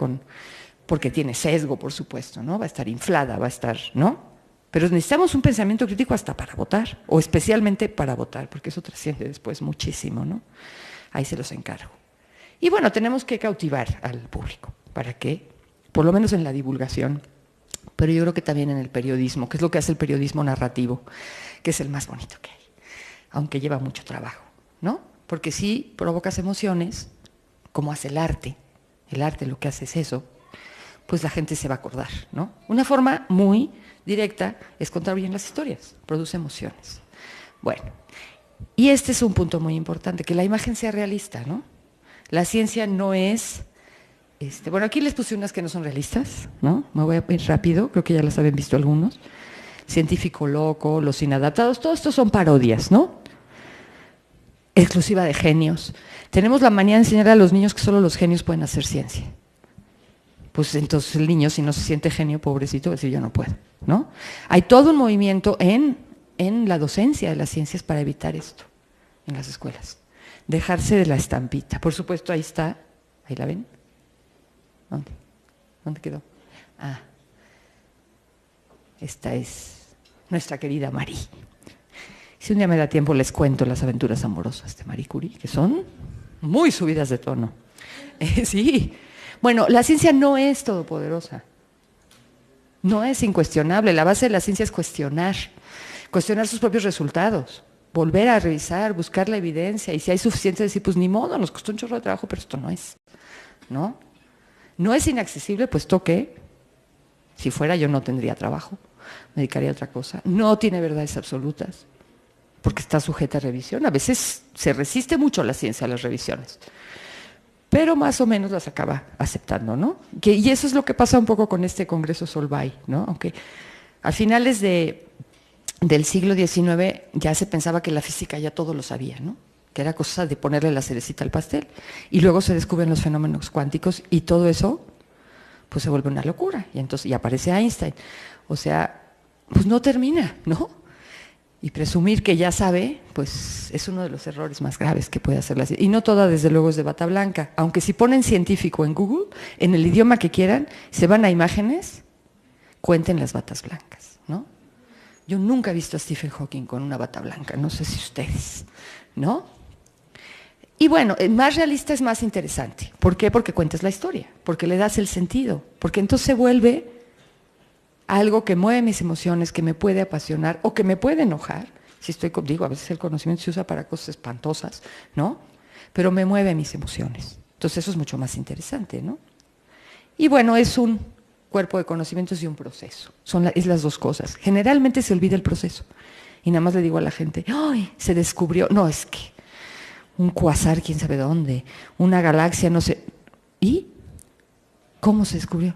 porque tiene sesgo, por supuesto, ¿no? Va a estar inflada, va a estar, ¿no? Pero necesitamos un pensamiento crítico hasta para votar, o especialmente para votar, porque eso trasciende después muchísimo, ¿no? Ahí se los encargo. Y bueno, tenemos que cautivar al público, para que, por lo menos en la divulgación, pero yo creo que también en el periodismo, que es lo que hace el periodismo narrativo, que es el más bonito que hay, aunque lleva mucho trabajo, ¿no? Porque sí provocas emociones, como hace el arte lo que hace es eso, pues la gente se va a acordar, ¿no? Una forma muy directa es contar bien las historias, produce emociones. Bueno, y este es un punto muy importante, que la imagen sea realista, ¿no? La ciencia no es... bueno, aquí les puse unas que no son realistas, ¿no? Me voy a ir rápido, creo que ya las habían visto algunos. Científico loco, los inadaptados, todo esto son parodias, ¿no? Exclusiva de genios. Tenemos la manía de enseñar a los niños que solo los genios pueden hacer ciencia. Pues entonces el niño, si no se siente genio, pobrecito, va a decir yo no puedo, ¿no? Hay todo un movimiento en la docencia de las ciencias para evitar esto en las escuelas. Dejarse de la estampita. Por supuesto, ahí está, ahí la ven. ¿Dónde quedó? Ah, esta es nuestra querida Marie. Si un día me da tiempo les cuento las aventuras amorosas de Marie Curie, que son muy subidas de tono. Sí. Bueno, la ciencia no es todopoderosa. No es incuestionable. La base de la ciencia es cuestionar sus propios resultados, volver a revisar, buscar la evidencia, y si hay suficiente, decir, pues ni modo, nos costó un chorro de trabajo, pero esto no es, ¿no? No es inaccesible, puesto que si fuera yo no tendría trabajo, me dedicaría a otra cosa. No tiene verdades absolutas, porque está sujeta a revisión. A veces se resiste mucho la ciencia a las revisiones, pero más o menos las acaba aceptando, ¿no? Y eso es lo que pasa un poco con este Congreso Solvay, ¿no? Aunque a finales del siglo XIX ya se pensaba que la física ya todo lo sabía, ¿no? Que era cosa de ponerle la cerecita al pastel. Y luego se descubren los fenómenos cuánticos y todo eso pues se vuelve una locura. Y entonces aparece Einstein. O sea, pues no termina, ¿no? Y presumir que ya sabe, pues es uno de los errores más graves que puede hacer la ciencia. Y no toda, desde luego, es de bata blanca. Aunque si ponen científico en Google, en el idioma que quieran, se van a imágenes, cuenten las batas blancas, ¿no? Yo nunca he visto a Stephen Hawking con una bata blanca, no sé si ustedes, ¿no? Y bueno, más realista es más interesante. ¿Por qué? Porque cuentas la historia, porque le das el sentido, porque entonces se vuelve algo que mueve mis emociones, que me puede apasionar o que me puede enojar. Si estoy, digo, a veces el conocimiento se usa para cosas espantosas, ¿no? Pero me mueve mis emociones. Entonces eso es mucho más interesante, ¿no? Y bueno, es un cuerpo de conocimientos y un proceso. Es las dos cosas. Generalmente se olvida el proceso. Y nada más le digo a la gente, ¡ay! Se descubrió. No, es que un cuasar, quién sabe dónde, una galaxia, no sé. ¿Y cómo se descubrió?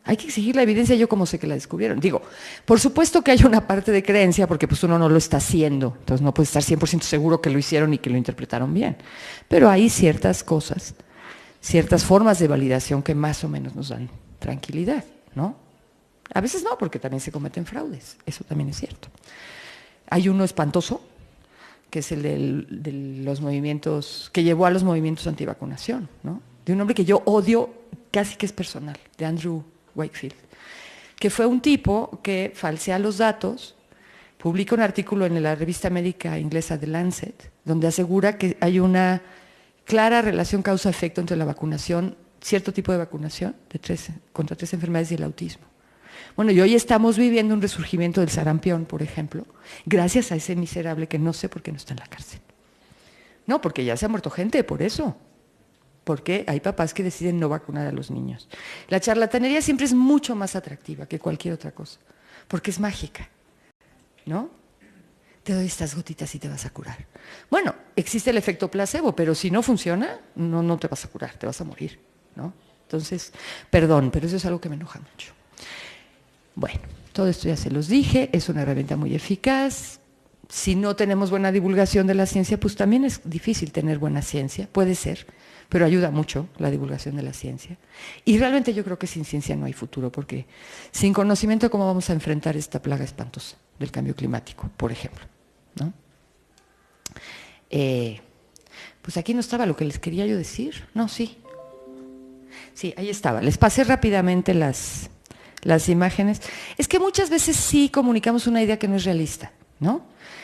Hay que exigir la evidencia, yo cómo sé que la descubrieron. Digo, por supuesto que hay una parte de creencia, porque pues uno no lo está haciendo, entonces no puede estar 100% seguro que lo hicieron y que lo interpretaron bien. Pero hay ciertas cosas, ciertas formas de validación que más o menos nos dan tranquilidad, ¿no? A veces no, porque también se cometen fraudes, eso también es cierto. Hay uno espantoso, que es el de los movimientos, que llevó a los movimientos antivacunación, ¿no? De un hombre que yo odio, casi que es personal, de Andrew Wakefield, que fue un tipo que falsea los datos, publica un artículo en la revista médica inglesa The Lancet, donde asegura que hay una clara relación causa-efecto entre la vacunación, cierto tipo de vacunación contra 3 enfermedades y el autismo. Bueno, y hoy estamos viviendo un resurgimiento del sarampión, por ejemplo, gracias a ese miserable que no sé por qué no está en la cárcel. No, porque ya se ha muerto gente por eso. Porque hay papás que deciden no vacunar a los niños. La charlatanería siempre es mucho más atractiva que cualquier otra cosa, porque es mágica, ¿no? Te doy estas gotitas y te vas a curar. Bueno, existe el efecto placebo, pero si no funciona, no te vas a curar, te vas a morir, ¿no? Entonces, perdón, pero eso es algo que me enoja mucho. Bueno, todo esto ya se los dije, es una herramienta muy eficaz. Si no tenemos buena divulgación de la ciencia, pues también es difícil tener buena ciencia, puede ser, pero ayuda mucho la divulgación de la ciencia. Y realmente yo creo que sin ciencia no hay futuro, porque sin conocimiento, ¿cómo vamos a enfrentar esta plaga espantosa del cambio climático, por ejemplo? ¿No? Pues aquí no estaba lo que les quería yo decir. No, sí. Sí, ahí estaba. Les pasé rápidamente las imágenes. Es que muchas veces sí comunicamos una idea que no es realista, ¿no?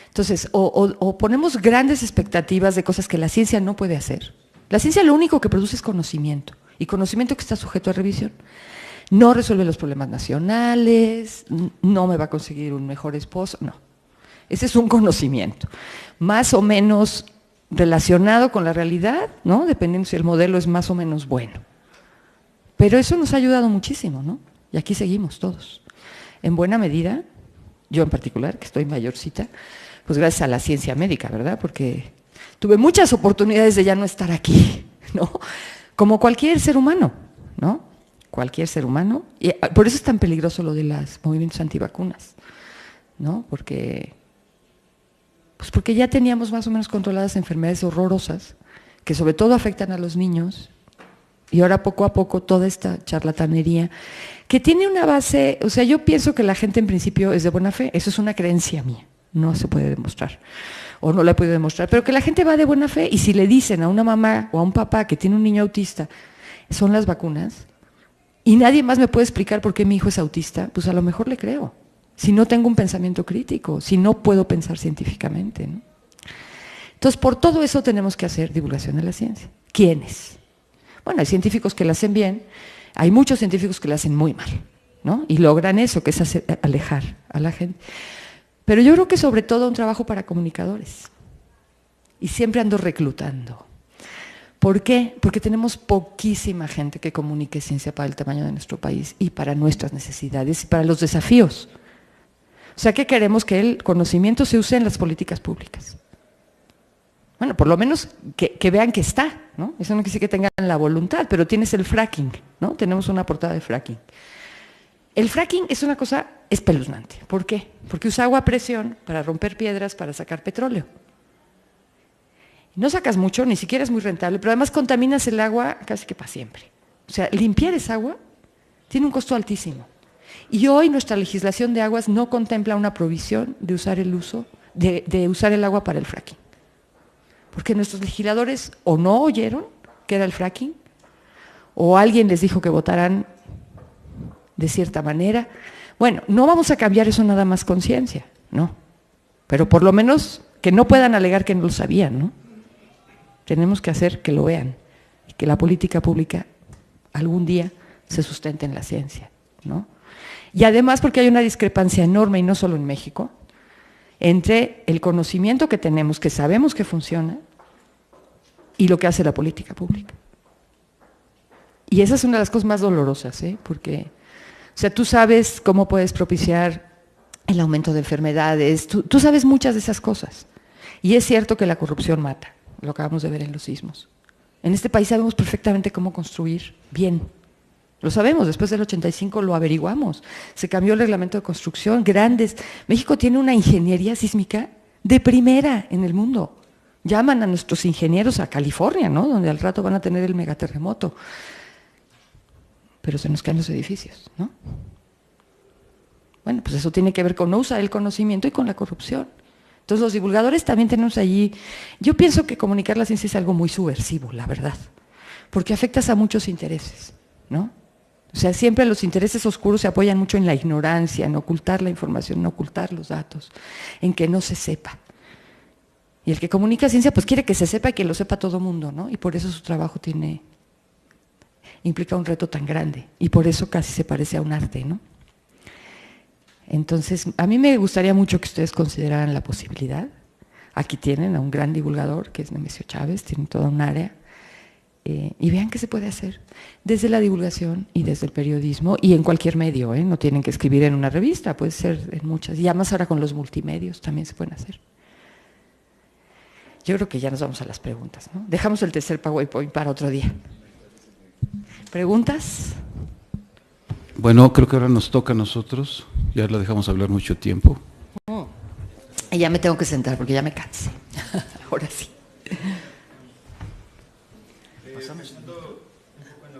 Entonces, o ponemos grandes expectativas de cosas que la ciencia no puede hacer. La ciencia lo único que produce es conocimiento, y conocimiento que está sujeto a revisión. No resuelve los problemas nacionales, no me va a conseguir un mejor esposo, no. Ese es un conocimiento, más o menos relacionado con la realidad, ¿no? Dependiendo si el modelo es más o menos bueno. Pero eso nos ha ayudado muchísimo, ¿no? Y aquí seguimos todos. En buena medida, yo en particular, que estoy mayorcita, pues gracias a la ciencia médica, ¿verdad? Porque tuve muchas oportunidades de ya no estar aquí, ¿no? Como cualquier ser humano, ¿no? Cualquier ser humano. Y por eso es tan peligroso lo de los movimientos antivacunas, ¿no? Porque ya teníamos más o menos controladas enfermedades horrorosas, que sobre todo afectan a los niños, y ahora poco a poco toda esta charlatanería, que tiene una base, o sea, yo pienso que la gente en principio es de buena fe, eso es una creencia mía, no se puede demostrar, o no la he podido demostrar, pero que la gente va de buena fe, y si le dicen a una mamá o a un papá que tiene un niño autista, son las vacunas, y nadie más me puede explicar por qué mi hijo es autista, pues a lo mejor le creo, si no tengo un pensamiento crítico, si no puedo pensar científicamente, ¿no? Entonces, por todo eso tenemos que hacer divulgación de la ciencia. ¿Quiénes? Bueno, hay científicos que la hacen bien, hay muchos científicos que la hacen muy mal, ¿no? Y logran eso, que es alejar a la gente. Pero yo creo que sobre todo un trabajo para comunicadores. Y siempre ando reclutando. ¿Por qué? Porque tenemos poquísima gente que comunique ciencia para el tamaño de nuestro país y para nuestras necesidades y para los desafíos. O sea, que queremos que el conocimiento se use en las políticas públicas. Bueno, por lo menos que vean que está, ¿no? Eso no quiere decir que tengan la voluntad, pero tienes el fracking, ¿no? Tenemos una portada de fracking. El fracking es una cosa espeluznante. ¿Por qué? Porque usa agua a presión para romper piedras, para sacar petróleo. No sacas mucho, ni siquiera es muy rentable, pero además contaminas el agua casi que para siempre. O sea, limpiar esa agua tiene un costo altísimo. Y hoy nuestra legislación de aguas no contempla una provisión de usar de usar el agua para el fracking. Porque nuestros legisladores o no oyeron que era el fracking, o alguien les dijo que votaran de cierta manera, Bueno, no vamos a cambiar eso nada más con ciencia, ¿no? Pero por lo menos que no puedan alegar que no lo sabían, ¿no? Tenemos que hacer que lo vean y que la política pública algún día se sustente en la ciencia, ¿no? Y además porque hay una discrepancia enorme, y no solo en México, entre el conocimiento que tenemos, que sabemos que funciona, y lo que hace la política pública. Y esa es una de las cosas más dolorosas, porque, o sea, tú sabes cómo puedes propiciar el aumento de enfermedades, tú sabes muchas de esas cosas. Y es cierto que la corrupción mata, lo acabamos de ver en los sismos. En este país sabemos perfectamente cómo construir bien. Lo sabemos, después del 85 lo averiguamos. Se cambió el reglamento de construcción, grandes. México tiene una ingeniería sísmica de primera en el mundo. Llaman a nuestros ingenieros a California, ¿no? Donde al rato van a tener el megaterremoto. Pero se nos caen los edificios, ¿no? Bueno, pues eso tiene que ver con no usar el conocimiento y con la corrupción. Entonces los divulgadores también tenemos allí… Yo pienso que comunicar la ciencia es algo muy subversivo, la verdad, porque afectas a muchos intereses, ¿no? O sea, siempre los intereses oscuros se apoyan mucho en la ignorancia, en ocultar la información, en ocultar los datos, en que no se sepa. Y el que comunica ciencia, pues quiere que se sepa y que lo sepa todo mundo, ¿no? Y por eso su trabajo implica un reto tan grande, y por eso casi se parece a un arte, ¿no? Entonces, a mí me gustaría mucho que ustedes consideraran la posibilidad. Aquí tienen a un gran divulgador, que es Nemesio Chávez, tienen toda un área, y vean qué se puede hacer desde la divulgación y desde el periodismo, y en cualquier medio, no tienen que escribir en una revista, puede ser en muchas, y además ahora con los multimedios también se pueden hacer. Yo creo que ya nos vamos a las preguntas, ¿no? Dejamos el tercer PowerPoint para otro día. ¿Preguntas? Bueno, creo que ahora nos toca a nosotros, ya la dejamos hablar mucho tiempo. Y ya me tengo que sentar porque ya me cansé. Ahora sí. Pensando un poco en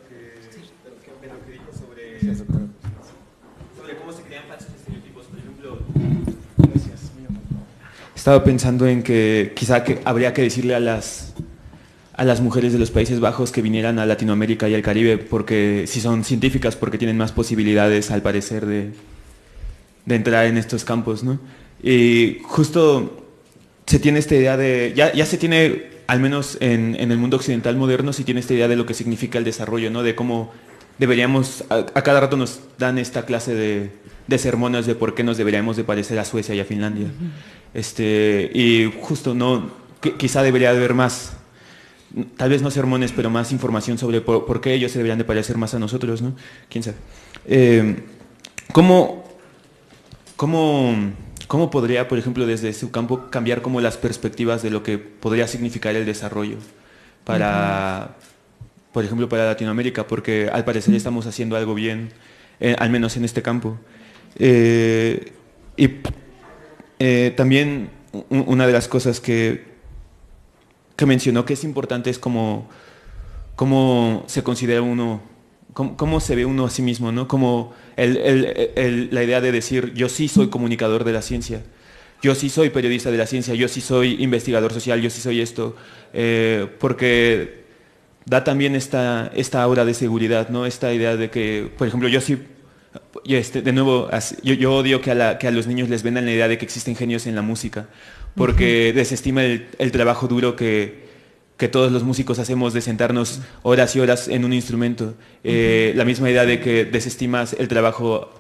lo que dijo sobre cómo se crean falsos estereotipos, por ejemplo. Gracias. Estaba pensando en que quizá habría que decirle a las mujeres de los Países Bajos que vinieran a Latinoamérica y al Caribe, porque si son científicas, porque tienen más posibilidades, al parecer, de entrar en estos campos, ¿no? Y justo se tiene esta idea de, ya se tiene, al menos en el mundo occidental moderno, se tiene esta idea de lo que significa el desarrollo, ¿no? De cómo deberíamos, a cada rato nos dan esta clase de sermones de por qué nos deberíamos de parecer a Suecia y a Finlandia. Y justo quizá debería haber más, tal vez no sermones, pero más información sobre por qué ellos se deberían de parecer más a nosotros, ¿no? ¿Quién sabe? ¿Cómo podría, por ejemplo, desde su campo cambiar como las perspectivas de lo que podría significar el desarrollo para, por ejemplo, para Latinoamérica? Porque al parecer estamos haciendo algo bien, al menos en este campo. También una de las cosas que mencionó que es importante es cómo se considera uno, cómo se ve uno a sí mismo, ¿no? Como la idea de decir, yo sí soy comunicador de la ciencia, yo sí soy periodista de la ciencia, yo sí soy investigador social, yo sí soy esto, porque da también esta aura de seguridad, ¿no? Esta idea de que, por ejemplo, yo sí, de nuevo, yo odio que a los niños les vendan la idea de que existen genios en la música, porque desestima el trabajo duro que todos los músicos hacemos de sentarnos horas y horas en un instrumento. La misma idea de que desestimas el trabajo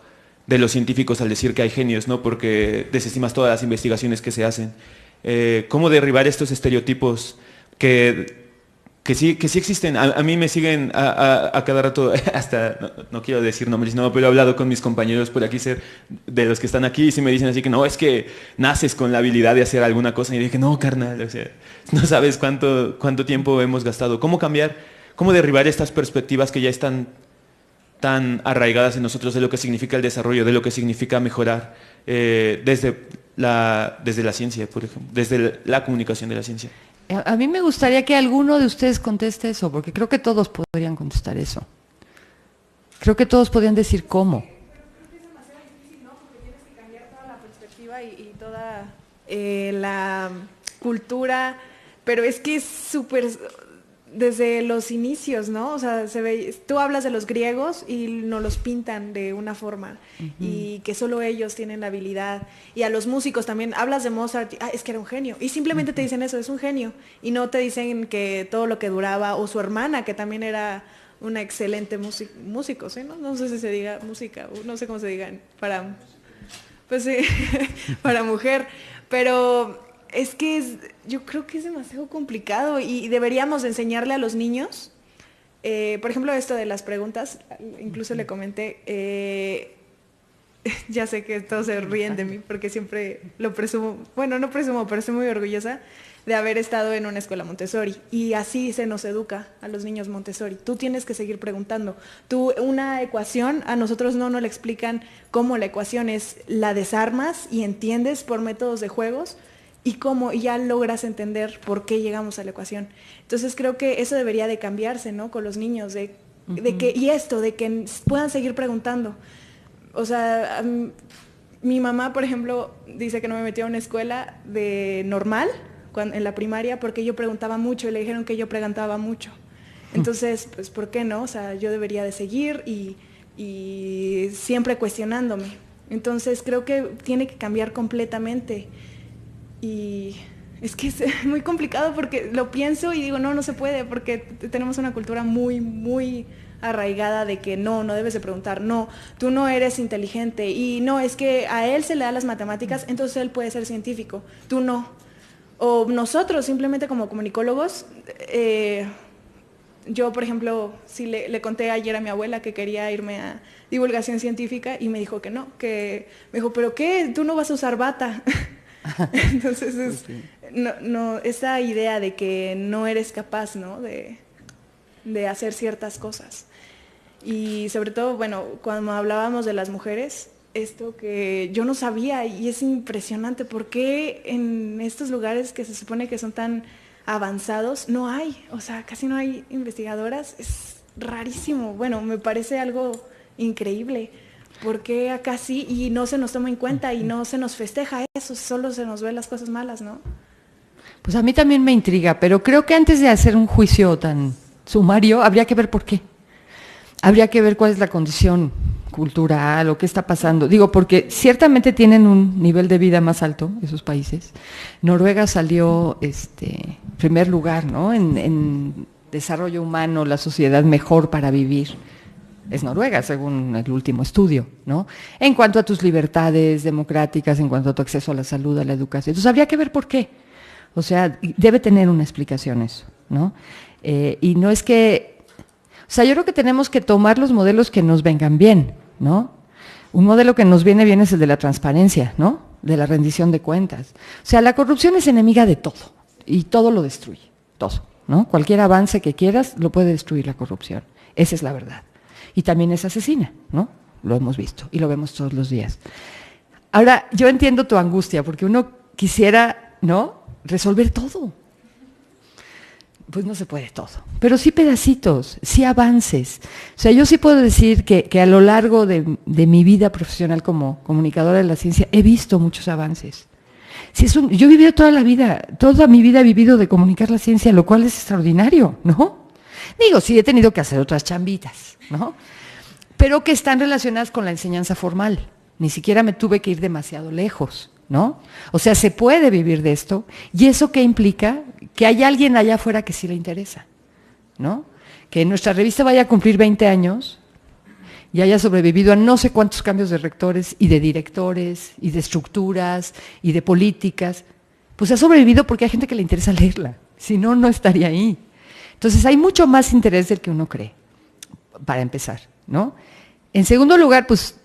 de los científicos al decir que hay genios, ¿no? Porque desestimas todas las investigaciones que se hacen. ¿Cómo derribar estos estereotipos que sí existen? A mí me siguen a cada rato, hasta, no quiero decir nombres, no, pero he hablado con mis compañeros por aquí, de los que están aquí, y sí me dicen así que no, es que naces con la habilidad de hacer alguna cosa, y dije, no, carnal, o sea, no sabes cuánto tiempo hemos gastado. ¿Cómo cambiar, cómo derribar estas perspectivas que ya están tan arraigadas en nosotros de lo que significa el desarrollo, de lo que significa mejorar desde la ciencia, por ejemplo, desde la comunicación de la ciencia? A mí me gustaría que alguno de ustedes conteste eso, porque creo que todos podrían contestar eso. Creo que todos podrían decir cómo. Es demasiado difícil, ¿no? Porque tienes que cambiar toda la perspectiva y toda la cultura, pero es que es súper… desde los inicios, ¿no? O sea, se ve, tú hablas de los griegos y nos los pintan de una forma y que solo ellos tienen la habilidad. Y a los músicos también, hablas de Mozart, es que era un genio. Y simplemente te dicen eso, es un genio. Y no te dicen que todo lo que duraba, o su hermana, que también era una excelente músico, ¿sí? No sé si se diga música, no sé cómo se diga para, pues sí, para mujer. Pero es que yo creo que es demasiado complicado y deberíamos enseñarle a los niños, por ejemplo, esto de las preguntas, incluso le comenté, ya sé que todos se ríen de mí porque siempre lo presumo, bueno, no presumo, pero estoy muy orgullosa de haber estado en una escuela Montessori y así se nos educa a los niños Montessori. Tú tienes que seguir preguntando. Tú, una ecuación, a nosotros no nos la explican cómo la ecuación es, la desarmas y entiendes por métodos de juegos, y cómo ya logras entender por qué llegamos a la ecuación. Entonces creo que eso debería de cambiarse, ¿no? Con los niños, de que, y esto, de que puedan seguir preguntando. O sea, mi mamá, por ejemplo, dice que no me metió a una escuela de normal en la primaria porque yo preguntaba mucho y le dijeron que yo preguntaba mucho. Entonces, pues, ¿por qué no? O sea, yo debería de seguir y siempre cuestionándome. Entonces creo que tiene que cambiar completamente. Y es que es muy complicado porque lo pienso y digo, no se puede porque tenemos una cultura muy, muy arraigada de que no debes de preguntar, no, tú no eres inteligente y no, es que a él se le da las matemáticas, entonces él puede ser científico, tú no. O nosotros simplemente como comunicólogos, yo por ejemplo, sí le conté ayer a mi abuela que quería irme a divulgación científica y me dijo que no, me dijo, ¿pero qué? Tú no vas a usar bata. Entonces esa idea de que no eres capaz, ¿no? de hacer ciertas cosas. Y sobre todo, bueno, cuando hablábamos de las mujeres, esto que yo no sabía y es impresionante, ¿por qué en estos lugares que se supone que son tan avanzados no hay? O sea, casi no hay investigadoras, es rarísimo. Bueno, me parece algo increíble. ¿Por qué acá sí y no se nos toma en cuenta y no se nos festeja eso? Solo se nos ven las cosas malas, ¿no? Pues a mí también me intriga, pero creo que antes de hacer un juicio tan sumario, habría que ver por qué. Habría que ver cuál es la condición cultural o qué está pasando. Digo, porque ciertamente tienen un nivel de vida más alto esos países. Noruega salió primer lugar, ¿no? En desarrollo humano, la sociedad mejor para vivir. Es Noruega, según el último estudio, ¿no? En cuanto a tus libertades democráticas, en cuanto a tu acceso a la salud, a la educación. Entonces, habría que ver por qué. O sea, debe tener una explicación eso, ¿no? Y no es que... O sea, yo creo que tenemos que tomar los modelos que nos vengan bien, ¿no? Un modelo que nos viene bien es el de la transparencia, ¿no? De la rendición de cuentas. O sea, la corrupción es enemiga de todo y todo lo destruye, todo, ¿no? Cualquier avance que quieras lo puede destruir la corrupción. Esa es la verdad. Y también es asesina, ¿no? Lo hemos visto y lo vemos todos los días. Ahora, yo entiendo tu angustia, porque uno quisiera, ¿no?, resolver todo. Pues no se puede todo, pero sí pedacitos, sí avances. O sea, yo sí puedo decir que a lo largo de mi vida profesional como comunicadora de la ciencia he visto muchos avances. Sí, yo he vivido toda mi vida he vivido de comunicar la ciencia, lo cual es extraordinario, ¿no? Digo, sí he tenido que hacer otras chambitas, ¿no? Pero que están relacionadas con la enseñanza formal. Ni siquiera me tuve que ir demasiado lejos, ¿no? O sea, se puede vivir de esto. ¿Y eso qué implica? Que hay alguien allá afuera que sí le interesa, ¿no? Que nuestra revista vaya a cumplir 20 años y haya sobrevivido a no sé cuántos cambios de rectores y de directores y de estructuras y de políticas. Pues ha sobrevivido porque hay gente que le interesa leerla. Si no, no estaría ahí. Entonces hay mucho más interés del que uno cree, para empezar, ¿no? En segundo lugar, pues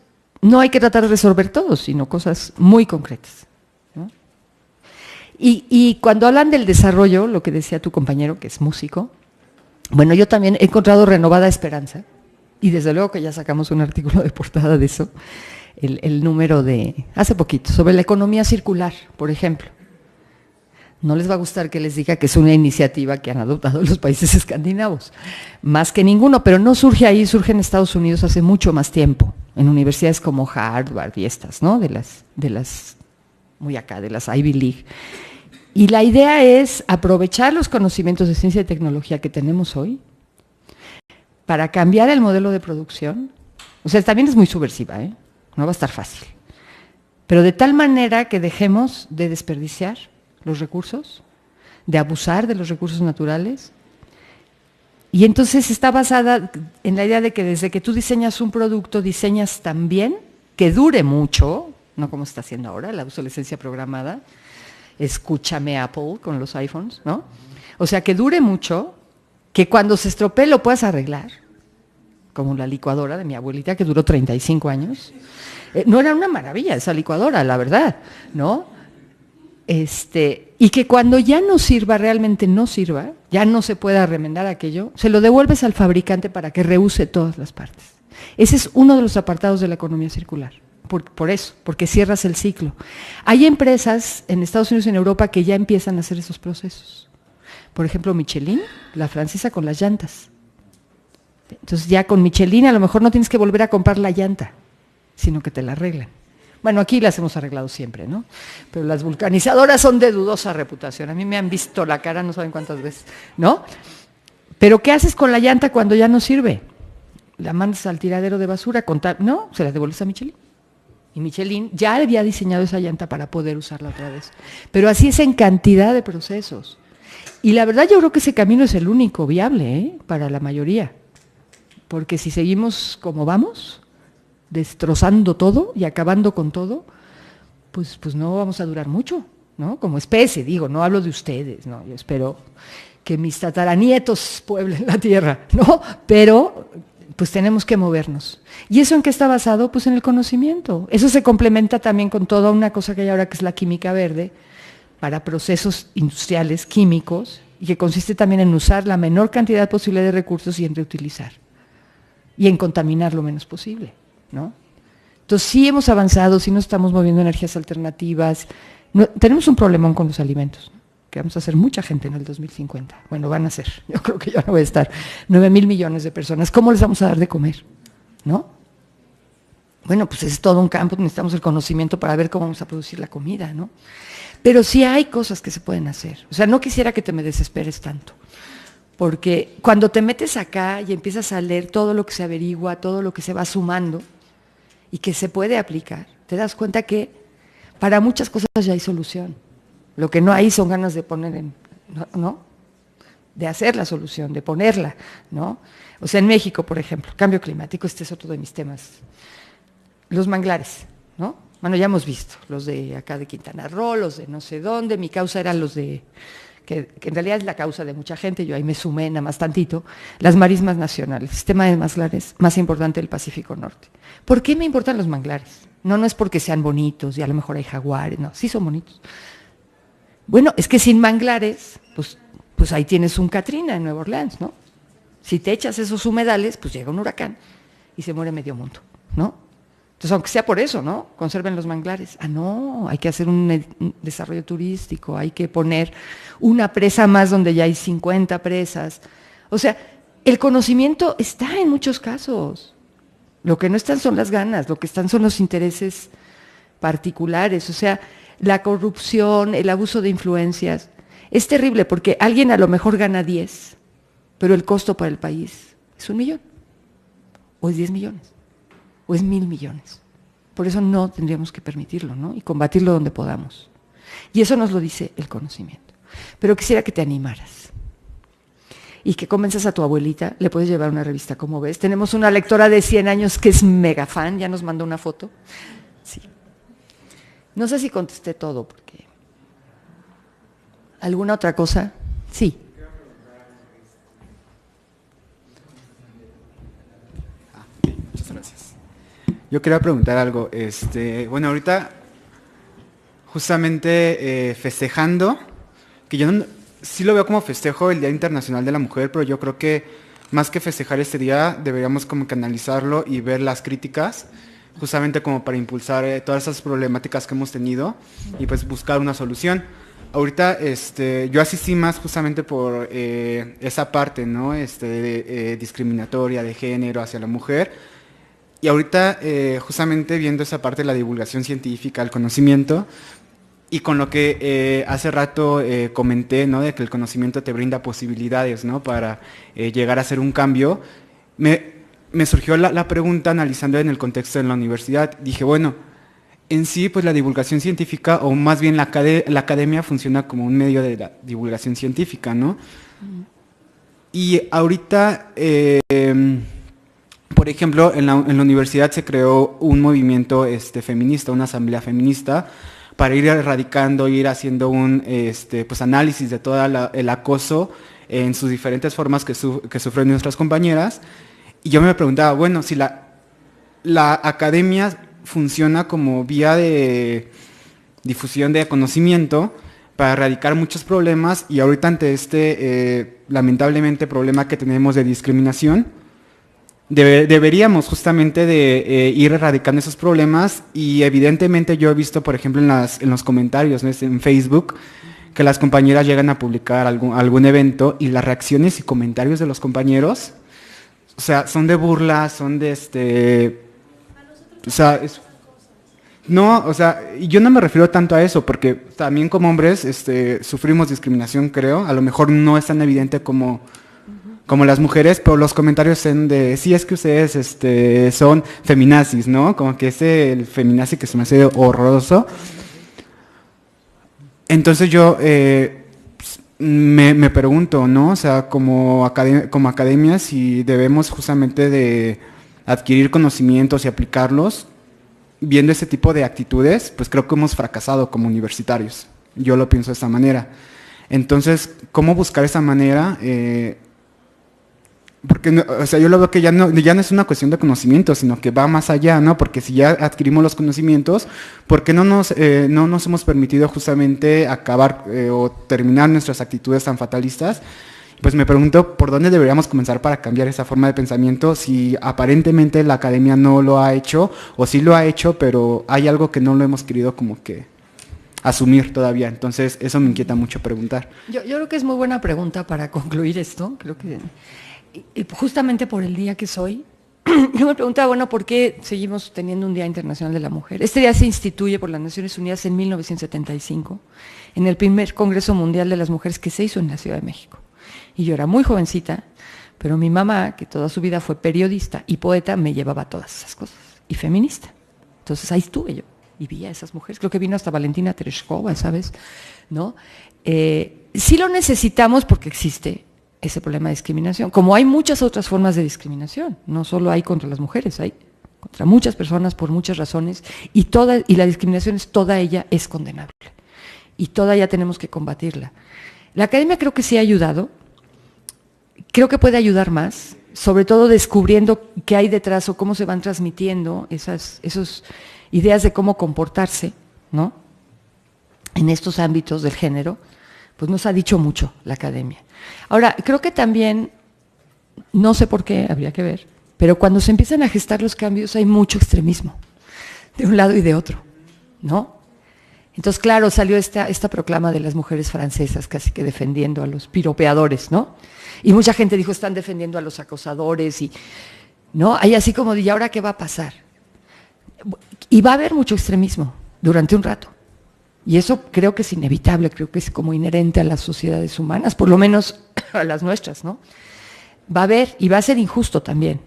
no hay que tratar de resolver todo, sino cosas muy concretas, ¿no? Y cuando hablan del desarrollo, lo que decía tu compañero, que es músico, bueno, yo también he encontrado renovada esperanza, y desde luego que ya sacamos un artículo de portada de eso, el número de, hace poquito, sobre la economía circular, por ejemplo. No les va a gustar que les diga que es una iniciativa que han adoptado los países escandinavos, más que ninguno, pero no surge ahí, surge en Estados Unidos hace mucho más tiempo, en universidades como Harvard y estas, ¿no? De las muy acá, de las Ivy League. Y la idea es aprovechar los conocimientos de ciencia y tecnología que tenemos hoy para cambiar el modelo de producción. O sea, también es muy subversiva, ¿eh? No va a estar fácil. Pero de tal manera que dejemos de desperdiciar los recursos, de abusar de los recursos naturales. Y entonces está basada en la idea de que desde que tú diseñas un producto, diseñas también que dure mucho, no como está haciendo ahora, la obsolescencia programada. Escúchame Apple con los iPhones, ¿no? O sea, que dure mucho, que cuando se estropee lo puedas arreglar, como la licuadora de mi abuelita que duró 35 años. No era una maravilla esa licuadora, la verdad, ¿no? Y que cuando ya no sirva, realmente no sirva, ya no se pueda remendar aquello, se lo devuelves al fabricante para que reuse todas las partes. Ese es uno de los apartados de la economía circular. Por eso, porque cierras el ciclo. Hay empresas en Estados Unidos y en Europa que ya empiezan a hacer esos procesos. Por ejemplo, Michelin, la francesa con las llantas. Entonces ya con Michelin a lo mejor no tienes que volver a comprar la llanta, sino que te la arreglan. Bueno, aquí las hemos arreglado siempre, ¿no? Pero las vulcanizadoras son de dudosa reputación. A mí me han visto la cara no saben cuántas veces, ¿no? Pero ¿qué haces con la llanta cuando ya no sirve? La mandas al tiradero de basura, no, se la devuelves a Michelin. Y Michelin ya había diseñado esa llanta para poder usarla otra vez. Pero así es en cantidad de procesos. Y la verdad yo creo que ese camino es el único viable, ¿eh? Para la mayoría. Porque si seguimos como vamos, destrozando todo y acabando con todo, pues no vamos a durar mucho, ¿no? Como especie, digo, no hablo de ustedes, ¿no? Yo espero que mis tataranietos pueblen la tierra, ¿no? Pero pues tenemos que movernos. ¿Y eso en qué está basado? Pues en el conocimiento. Eso se complementa también con toda una cosa que hay ahora que es la química verde, para procesos industriales, químicos, y que consiste también en usar la menor cantidad posible de recursos y en reutilizar. Y en contaminar lo menos posible, ¿no? Entonces sí hemos avanzado, sí nos estamos moviendo energías alternativas. Tenemos un problemón con los alimentos, ¿no? Que vamos a ser mucha gente en el 2050. Bueno, van a ser, yo creo que ya no voy a estar, 9,000 millones de personas. ¿Cómo les vamos a dar de comer? ¿No? Bueno, pues es todo un campo, necesitamos el conocimiento para ver cómo vamos a producir la comida, ¿no? Pero sí hay cosas que se pueden hacer. O sea, no quisiera que te me desesperes tanto. Porque cuando te metes acá y empiezas a leer todo lo que se averigua, todo lo que se va sumando y que se puede aplicar, te das cuenta que para muchas cosas ya hay solución. Lo que no hay son ganas de poner ¿no? De hacer la solución, de ponerla, ¿no? O sea, en México, por ejemplo, cambio climático, este es otro de mis temas. Los manglares, ¿no? Bueno, ya hemos visto, los de acá de Quintana Roo, los de no sé dónde, mi causa eran los de, que en realidad es la causa de mucha gente, yo ahí me sumé nada más tantito, las marismas nacionales, el sistema de manglares más importante del Pacífico Norte. ¿Por qué me importan los manglares? No es porque sean bonitos y a lo mejor hay jaguares, no, sí son bonitos. Bueno, es que sin manglares, pues ahí tienes un Katrina en Nueva Orleans, ¿no? Si te echas esos humedales, pues llega un huracán y se muere medio mundo, ¿no? Entonces, aunque sea por eso, ¿no? Conserven los manglares. Ah, no, hay que hacer un desarrollo turístico, hay que poner una presa más donde ya hay 50 presas. O sea, el conocimiento está en muchos casos. Lo que no están son las ganas, lo que están son los intereses particulares. O sea, la corrupción, el abuso de influencias. Es terrible porque alguien a lo mejor gana 10, pero el costo para el país es 1 millón, o es 10 millones. O es 1,000 millones. Por eso no tendríamos que permitirlo, ¿no? Y combatirlo donde podamos. Y eso nos lo dice el conocimiento. Pero quisiera que te animaras. Y que convenzas a tu abuelita, le puedes llevar una revista, como ves. Tenemos una lectora de 100 años que es mega fan, ya nos mandó una foto. Sí. No sé si contesté todo, porque... ¿Alguna otra cosa? Sí. Muchas gracias. Yo quería preguntar algo. Bueno, ahorita justamente festejando, que yo no, sí lo veo como festejo el Día Internacional de la Mujer, pero yo creo que más que festejar este día, deberíamos como que analizarlo y ver las críticas, justamente como para impulsar todas esas problemáticas que hemos tenido y pues buscar una solución. Ahorita yo asistí más justamente por esa parte, ¿no? Discriminatoria de género hacia la mujer. Y ahorita, justamente viendo esa parte de la divulgación científica, el conocimiento, Y con lo que hace rato comenté, ¿no? De que el conocimiento te brinda posibilidades, ¿no? Para llegar a hacer un cambio, me surgió la pregunta analizando en el contexto de la universidad. Dije, bueno, en sí, pues la divulgación científica, o más bien la academia funciona como un medio de la divulgación científica, ¿no? Y ahorita, por ejemplo, en la universidad se creó un movimiento feminista, una asamblea feminista, para ir erradicando, ir haciendo un pues análisis de todo el acoso en sus diferentes formas que sufren nuestras compañeras. Y yo me preguntaba, bueno, si la academia funciona como vía de difusión de conocimiento para erradicar muchos problemas, y ahorita ante lamentablemente problema que tenemos de discriminación, deberíamos justamente de ir erradicando esos problemas. Y evidentemente yo he visto, por ejemplo, en los comentarios, ¿no? En Facebook, que las compañeras llegan a publicar algún evento, y las reacciones y comentarios de los compañeros, o sea, son de burla, son de o sea, no, o sea, yo no me refiero tanto a eso, porque también como hombres sufrimos discriminación, creo. A lo mejor no es tan evidente como las mujeres, pero los comentarios son de, sí, es que ustedes son feminazis, ¿no? Como que el feminazi que se me hace horroroso. Entonces yo me pregunto, ¿no? O sea, como academia, si debemos justamente de adquirir conocimientos y aplicarlos, viendo ese tipo de actitudes, pues creo que hemos fracasado como universitarios. Yo lo pienso de esta manera. Entonces, ¿cómo buscar esa manera? Porque, o sea, yo lo veo que ya no es una cuestión de conocimiento, sino que va más allá, ¿no? Porque si ya adquirimos los conocimientos, ¿por qué no nos hemos permitido justamente acabar o terminar nuestras actitudes tan fatalistas? Pues me pregunto por dónde deberíamos comenzar para cambiar esa forma de pensamiento, si aparentemente la academia no lo ha hecho, o sí lo ha hecho, pero hay algo que no lo hemos querido como que asumir todavía. Entonces eso me inquieta mucho preguntar. Yo creo que es muy buena pregunta para concluir esto. Creo que y justamente por el día que soy, yo me preguntaba, bueno, ¿por qué seguimos teniendo un Día Internacional de la Mujer? Este día se instituye por las Naciones Unidas en 1975, en el primer Congreso Mundial de las Mujeres que se hizo en la Ciudad de México. Y yo era muy jovencita, pero mi mamá, que toda su vida fue periodista y poeta, me llevaba a todas esas cosas, y feminista. Entonces ahí estuve yo, y vi a esas mujeres. Creo que vino hasta Valentina Tereshkova, ¿sabes? ¿No? Sí lo necesitamos porque existe ese problema de discriminación, como hay muchas otras formas de discriminación, no solo hay contra las mujeres, hay contra muchas personas por muchas razones, y la discriminación toda ella es condenable, y toda ella tenemos que combatirla. La academia creo que sí ha ayudado, creo que puede ayudar más, sobre todo descubriendo qué hay detrás o cómo se van transmitiendo esas ideas de cómo comportarse, ¿no? En estos ámbitos del género, pues nos ha dicho mucho la academia. Ahora, creo que también, no sé por qué, habría que ver, pero cuando se empiezan a gestar los cambios hay mucho extremismo, de un lado y de otro, ¿no? Entonces, claro, salió esta proclama de las mujeres francesas, casi que defendiendo a los piropeadores, ¿no? Y mucha gente dijo, están defendiendo a los acosadores, ¿no? Hay así como de, ¿y ahora qué va a pasar? Y va a haber mucho extremismo durante un rato. Y eso creo que es inevitable, creo que es como inherente a las sociedades humanas, por lo menos a las nuestras, ¿no? Va a haber, y va a ser injusto también,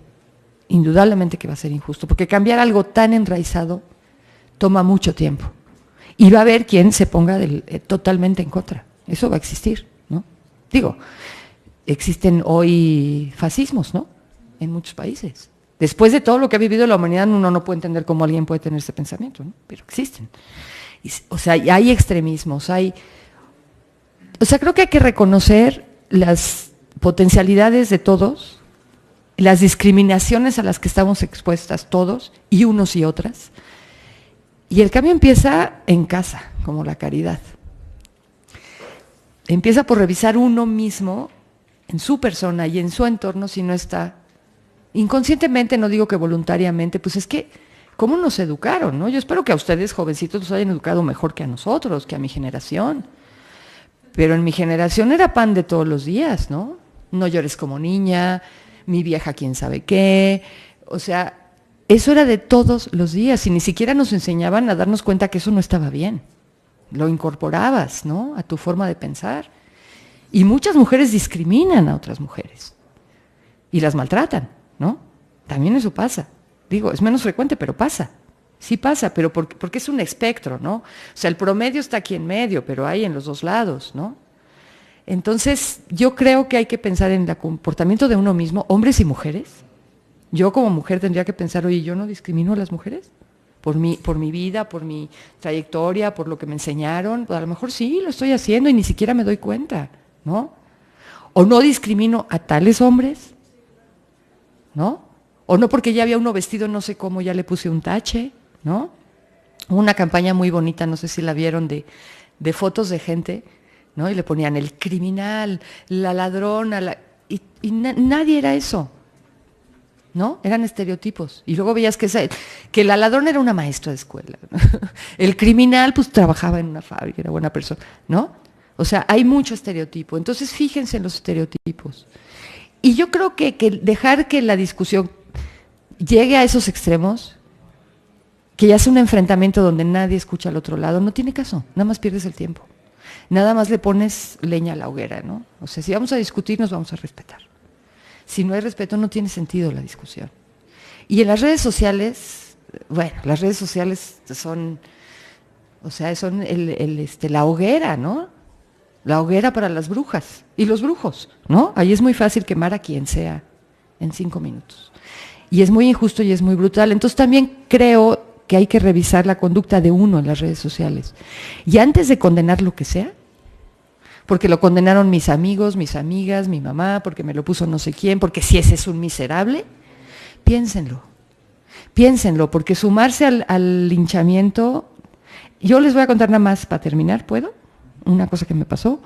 indudablemente que va a ser injusto, porque cambiar algo tan enraizado toma mucho tiempo. Y va a haber quien se ponga totalmente en contra, eso va a existir, ¿no? Digo, existen hoy fascismos, ¿no? En muchos países. Después de todo lo que ha vivido la humanidad, uno no puede entender cómo alguien puede tener ese pensamiento, ¿no? Pero existen. O sea, hay extremismos, o sea, creo que hay que reconocer las potencialidades de todos, las discriminaciones a las que estamos expuestas todos, y unos y otras, y el cambio empieza en casa, como la caridad. Empieza por revisar uno mismo, en su persona y en su entorno, si no está, inconscientemente, no digo que voluntariamente, pues es que ¿cómo nos educaron, no? Yo espero que a ustedes, jovencitos, nos hayan educado mejor que a nosotros, que a mi generación. Pero en mi generación era pan de todos los días, ¿no? No llores como niña, mi vieja quién sabe qué. O sea, eso era de todos los días y ni siquiera nos enseñaban a darnos cuenta que eso no estaba bien, lo incorporabas, ¿no?, a tu forma de pensar. Y muchas mujeres discriminan a otras mujeres y las maltratan, ¿no? También eso pasa. Digo, es menos frecuente, pero pasa. Sí pasa, pero porque es un espectro, ¿no? O sea, el promedio está aquí en medio, pero hay en los dos lados, ¿no? Entonces, yo creo que hay que pensar en el comportamiento de uno mismo, hombres y mujeres. Yo como mujer tendría que pensar, oye, ¿yo no discrimino a las mujeres? Por mi vida, por mi trayectoria, por lo que me enseñaron. Pues a lo mejor sí, lo estoy haciendo y ni siquiera me doy cuenta, ¿no? O no discrimino a tales hombres, ¿no? O no porque ya había uno vestido no sé cómo, ya le puse un tache, ¿no? Una campaña muy bonita, no sé si la vieron, de fotos de gente, ¿no? Y le ponían el criminal, la ladrona, y nadie era eso, ¿no? Eran estereotipos. Y luego veías que la ladrona era una maestra de escuela, ¿no? El criminal pues trabajaba en una fábrica, era buena persona, ¿no? O sea, hay mucho estereotipo. Entonces fíjense en los estereotipos. Y yo creo que dejar que la discusión llegue a esos extremos, que ya es un enfrentamiento donde nadie escucha al otro lado, no tiene caso, nada más pierdes el tiempo. Nada más le pones leña a la hoguera, ¿no? O sea, si vamos a discutir, nos vamos a respetar. Si no hay respeto, no tiene sentido la discusión. Y en las redes sociales, bueno, las redes sociales son la hoguera, ¿no? La hoguera para las brujas y los brujos, ¿no? Ahí es muy fácil quemar a quien sea en 5 minutos. Y es muy injusto y es muy brutal. Entonces también creo que hay que revisar la conducta de uno en las redes sociales. Y antes de condenar lo que sea, porque lo condenaron mis amigos, mis amigas, mi mamá, porque me lo puso no sé quién, porque si ese es un miserable, piénsenlo, porque sumarse al linchamiento, yo les voy a contar nada más para terminar, ¿puedo? Una cosa que me pasó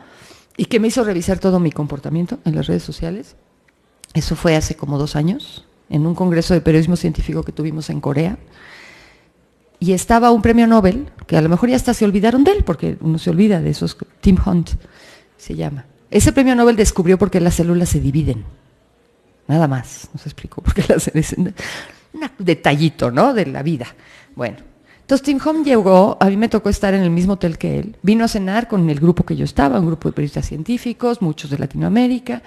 y que me hizo revisar todo mi comportamiento en las redes sociales. Eso fue hace como 2 años, en un congreso de periodismo científico que tuvimos en Corea. Y estaba un premio Nobel, que a lo mejor ya hasta se olvidaron de él, porque uno se olvida de esos, Tim Hunt se llama. Ese premio Nobel descubrió por qué las células se dividen. Nada más, no se explicó por qué las células. Un detallito, ¿no?, de la vida. Bueno, entonces Tim Hunt llegó, a mí me tocó estar en el mismo hotel que él, vino a cenar con el grupo que yo estaba, un grupo de periodistas científicos, muchos de Latinoamérica,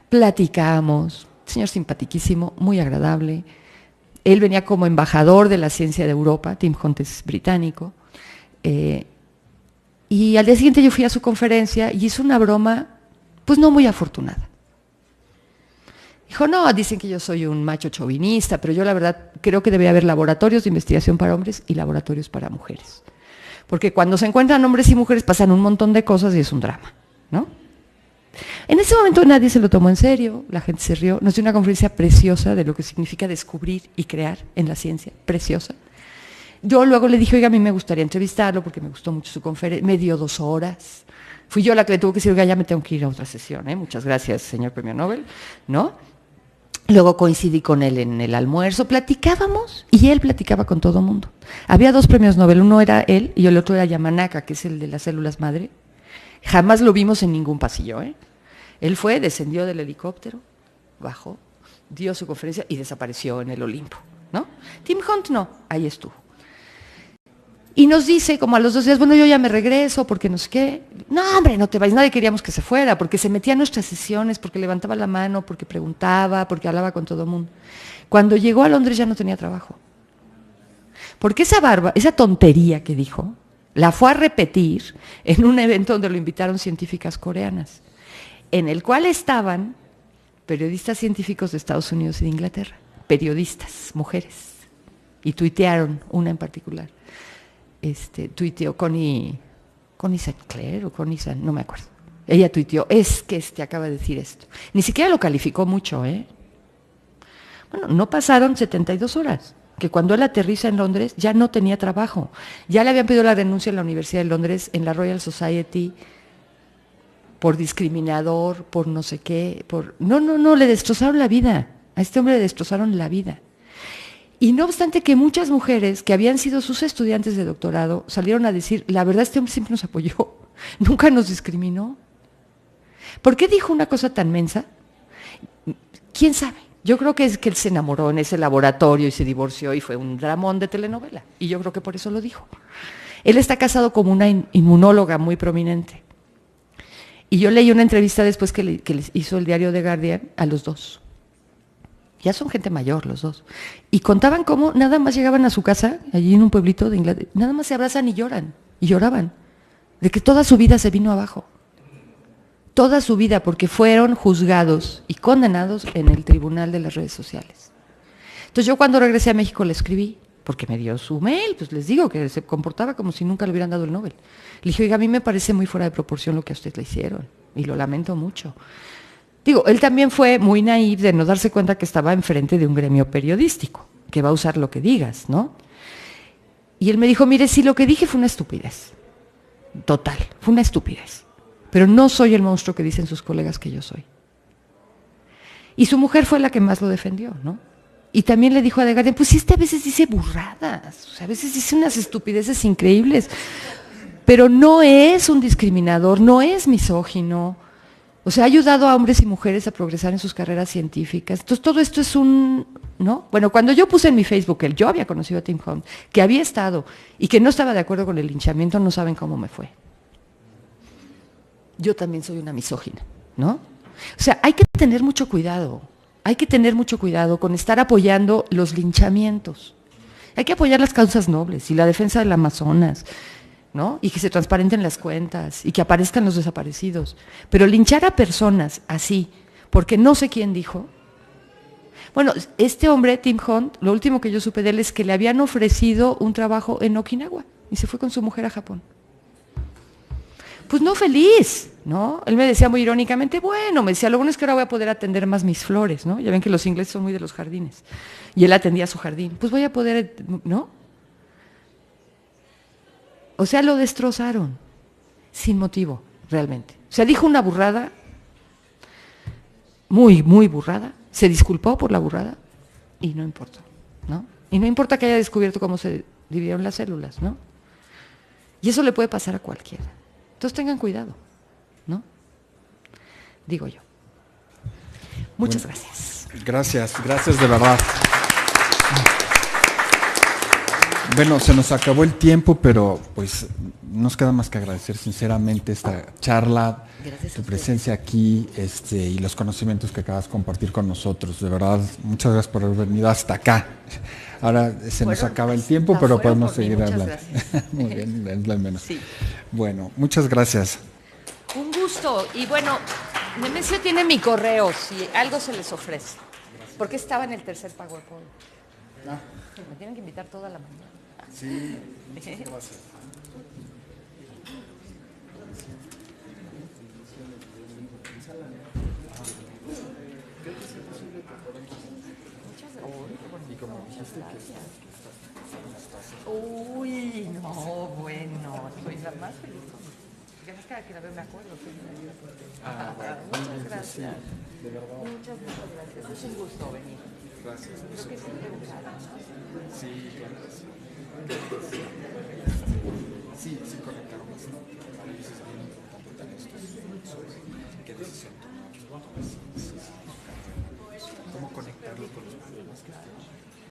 platicamos, señor simpaticísimo, muy agradable. Él venía como embajador de la ciencia de Europa, Tim Hunt es británico, y al día siguiente yo fui a su conferencia y hizo una broma, pues no muy afortunada. Dijo, no, dicen que yo soy un macho chauvinista, pero yo la verdad creo que debe haber laboratorios de investigación para hombres y laboratorios para mujeres. Porque cuando se encuentran hombres y mujeres pasan un montón de cosas y es un drama, ¿no? En ese momento nadie se lo tomó en serio, la gente se rió, nos dio una conferencia preciosa de lo que significa descubrir y crear en la ciencia, preciosa. Yo luego le dije, oiga, a mí me gustaría entrevistarlo porque me gustó mucho su conferencia, me dio 2 horas. Fui yo la que le tuve que decir, oiga, ya me tengo que ir a otra sesión, muchas gracias, señor premio Nobel, ¿no? Luego coincidí con él en el almuerzo, platicábamos y él platicaba con todo el mundo. Había 2 premios Nobel, uno era él y el otro era Yamanaka, que es el de las células madre. Jamás lo vimos en ningún pasillo, Él fue, descendió del helicóptero, bajó, dio su conferencia y desapareció en el Olimpo, ¿no? Tim Hunt no, ahí estuvo. Y nos dice, como a los 2 días, bueno, yo ya me regreso, porque no sé qué. No, hombre, no te vayas, nadie queríamos que se fuera, porque se metía a nuestras sesiones, porque levantaba la mano, porque preguntaba, porque hablaba con todo el mundo. Cuando llegó a Londres ya no tenía trabajo. Porque esa tontería que dijo, la fue a repetir en un evento donde lo invitaron científicas coreanas, en el cual estaban periodistas científicos de Estados Unidos y de Inglaterra, periodistas, mujeres, y tuitearon, una en particular. Tuiteó Connie St. Clair o Connie St. no me acuerdo. Ella tuiteó, es que acaba de decir esto. Ni siquiera lo calificó mucho, Bueno, no pasaron 72 horas, que cuando él aterriza en Londres ya no tenía trabajo. Ya le habían pedido la renuncia en la Universidad de Londres, en la Royal Society, por discriminador, por no sé qué, No, le destrozaron la vida. A este hombre le destrozaron la vida. Y no obstante que muchas mujeres que habían sido sus estudiantes de doctorado salieron a decir, la verdad este hombre siempre nos apoyó, nunca nos discriminó. ¿Por qué dijo una cosa tan mensa? ¿Quién sabe? Yo creo que es que él se enamoró en ese laboratorio y se divorció y fue un dramón de telenovela. Y yo creo que por eso lo dijo. Él está casado con una inmunóloga muy prominente. Y yo leí una entrevista después que les hizo el diario The Guardian a los dos. Ya son gente mayor los dos. Y contaban cómo nada más llegaban a su casa, allí en un pueblito de Inglaterra, nada más se abrazan y lloran, y lloraban, de que toda su vida se vino abajo. Toda su vida, porque fueron juzgados y condenados en el tribunal de las redes sociales. Entonces yo cuando regresé a México le escribí, porque me dio su mail, pues les digo que se comportaba como si nunca le hubieran dado el Nobel. Le dije, oiga, a mí me parece muy fuera de proporción lo que a usted le hicieron, y lo lamento mucho. Digo, él también fue muy naïf de no darse cuenta que estaba enfrente de un gremio periodístico, que va a usar lo que digas, ¿no? Y él me dijo, mire, sí, lo que dije fue una estupidez. Total, fue una estupidez. Pero no soy el monstruo que dicen sus colegas que yo soy. Y su mujer fue la que más lo defendió, ¿no? Y también le dijo a The Guardian, pues este a veces dice burradas, o sea, a veces dice unas estupideces increíbles, pero no es un discriminador, no es misógino. O sea, ha ayudado a hombres y mujeres a progresar en sus carreras científicas. Entonces, todo esto es ¿no? Bueno, cuando yo puse en mi Facebook que yo había conocido a Tim Hunt, que había estado y que no estaba de acuerdo con el linchamiento, no saben cómo me fue. Yo también soy una misógina, ¿no? O sea, hay que tener mucho cuidado con estar apoyando los linchamientos. Hay que apoyar las causas nobles y la defensa del Amazonas, ¿no? Y que se transparenten las cuentas y que aparezcan los desaparecidos. Pero linchar a personas así, porque no sé quién dijo. Bueno, este hombre, Tim Hunt, lo último que yo supe de él es que le habían ofrecido un trabajo en Okinawa y se fue con su mujer a Japón. Pues no feliz, ¿no? Él me decía muy irónicamente, bueno, me decía, lo bueno es que ahora voy a poder atender más mis flores, ¿no? Ya ven que los ingleses son muy de los jardines. Y él atendía su jardín. Pues voy a poder, ¿no? O sea, lo destrozaron, sin motivo, realmente. O sea, dijo una burrada, muy, muy burrada, se disculpó por la burrada y no importa, ¿no? Y no importa que haya descubierto cómo se dividieron las células, ¿no? Y eso le puede pasar a cualquiera. Entonces tengan cuidado, ¿no? Digo yo. Muchas gracias. Gracias de verdad. Bueno, se nos acabó el tiempo, pero pues nos queda más que agradecer sinceramente esta charla, tu presencia aquí y los conocimientos que acabas de compartir con nosotros. De verdad, muchas gracias por haber venido hasta acá. Ahora se nos acaba el tiempo, pero podemos seguir hablando. Muy bien, es lo menos. Sí. Bueno, muchas gracias. Un gusto. Y bueno, Nemesio tiene mi correo, si algo se les ofrece. Porque estaba en el tercer PowerPoint. Me tienen que invitar toda la mañana. Sí, muchas gracias. Uy, no, bueno, soy la más feliz. Gracias, cada que la veo me acuerdo. Muchas gracias. De verdad. Muchas gracias. Es un gusto venir. Gracias. Creo que siempre buscar, ¿no? Sí, claro que sí. Sí, conectaron bastante. Para ellos es bien importante tener estos sobre qué decisión tomar, cómo conectarlo con los problemas que tienen.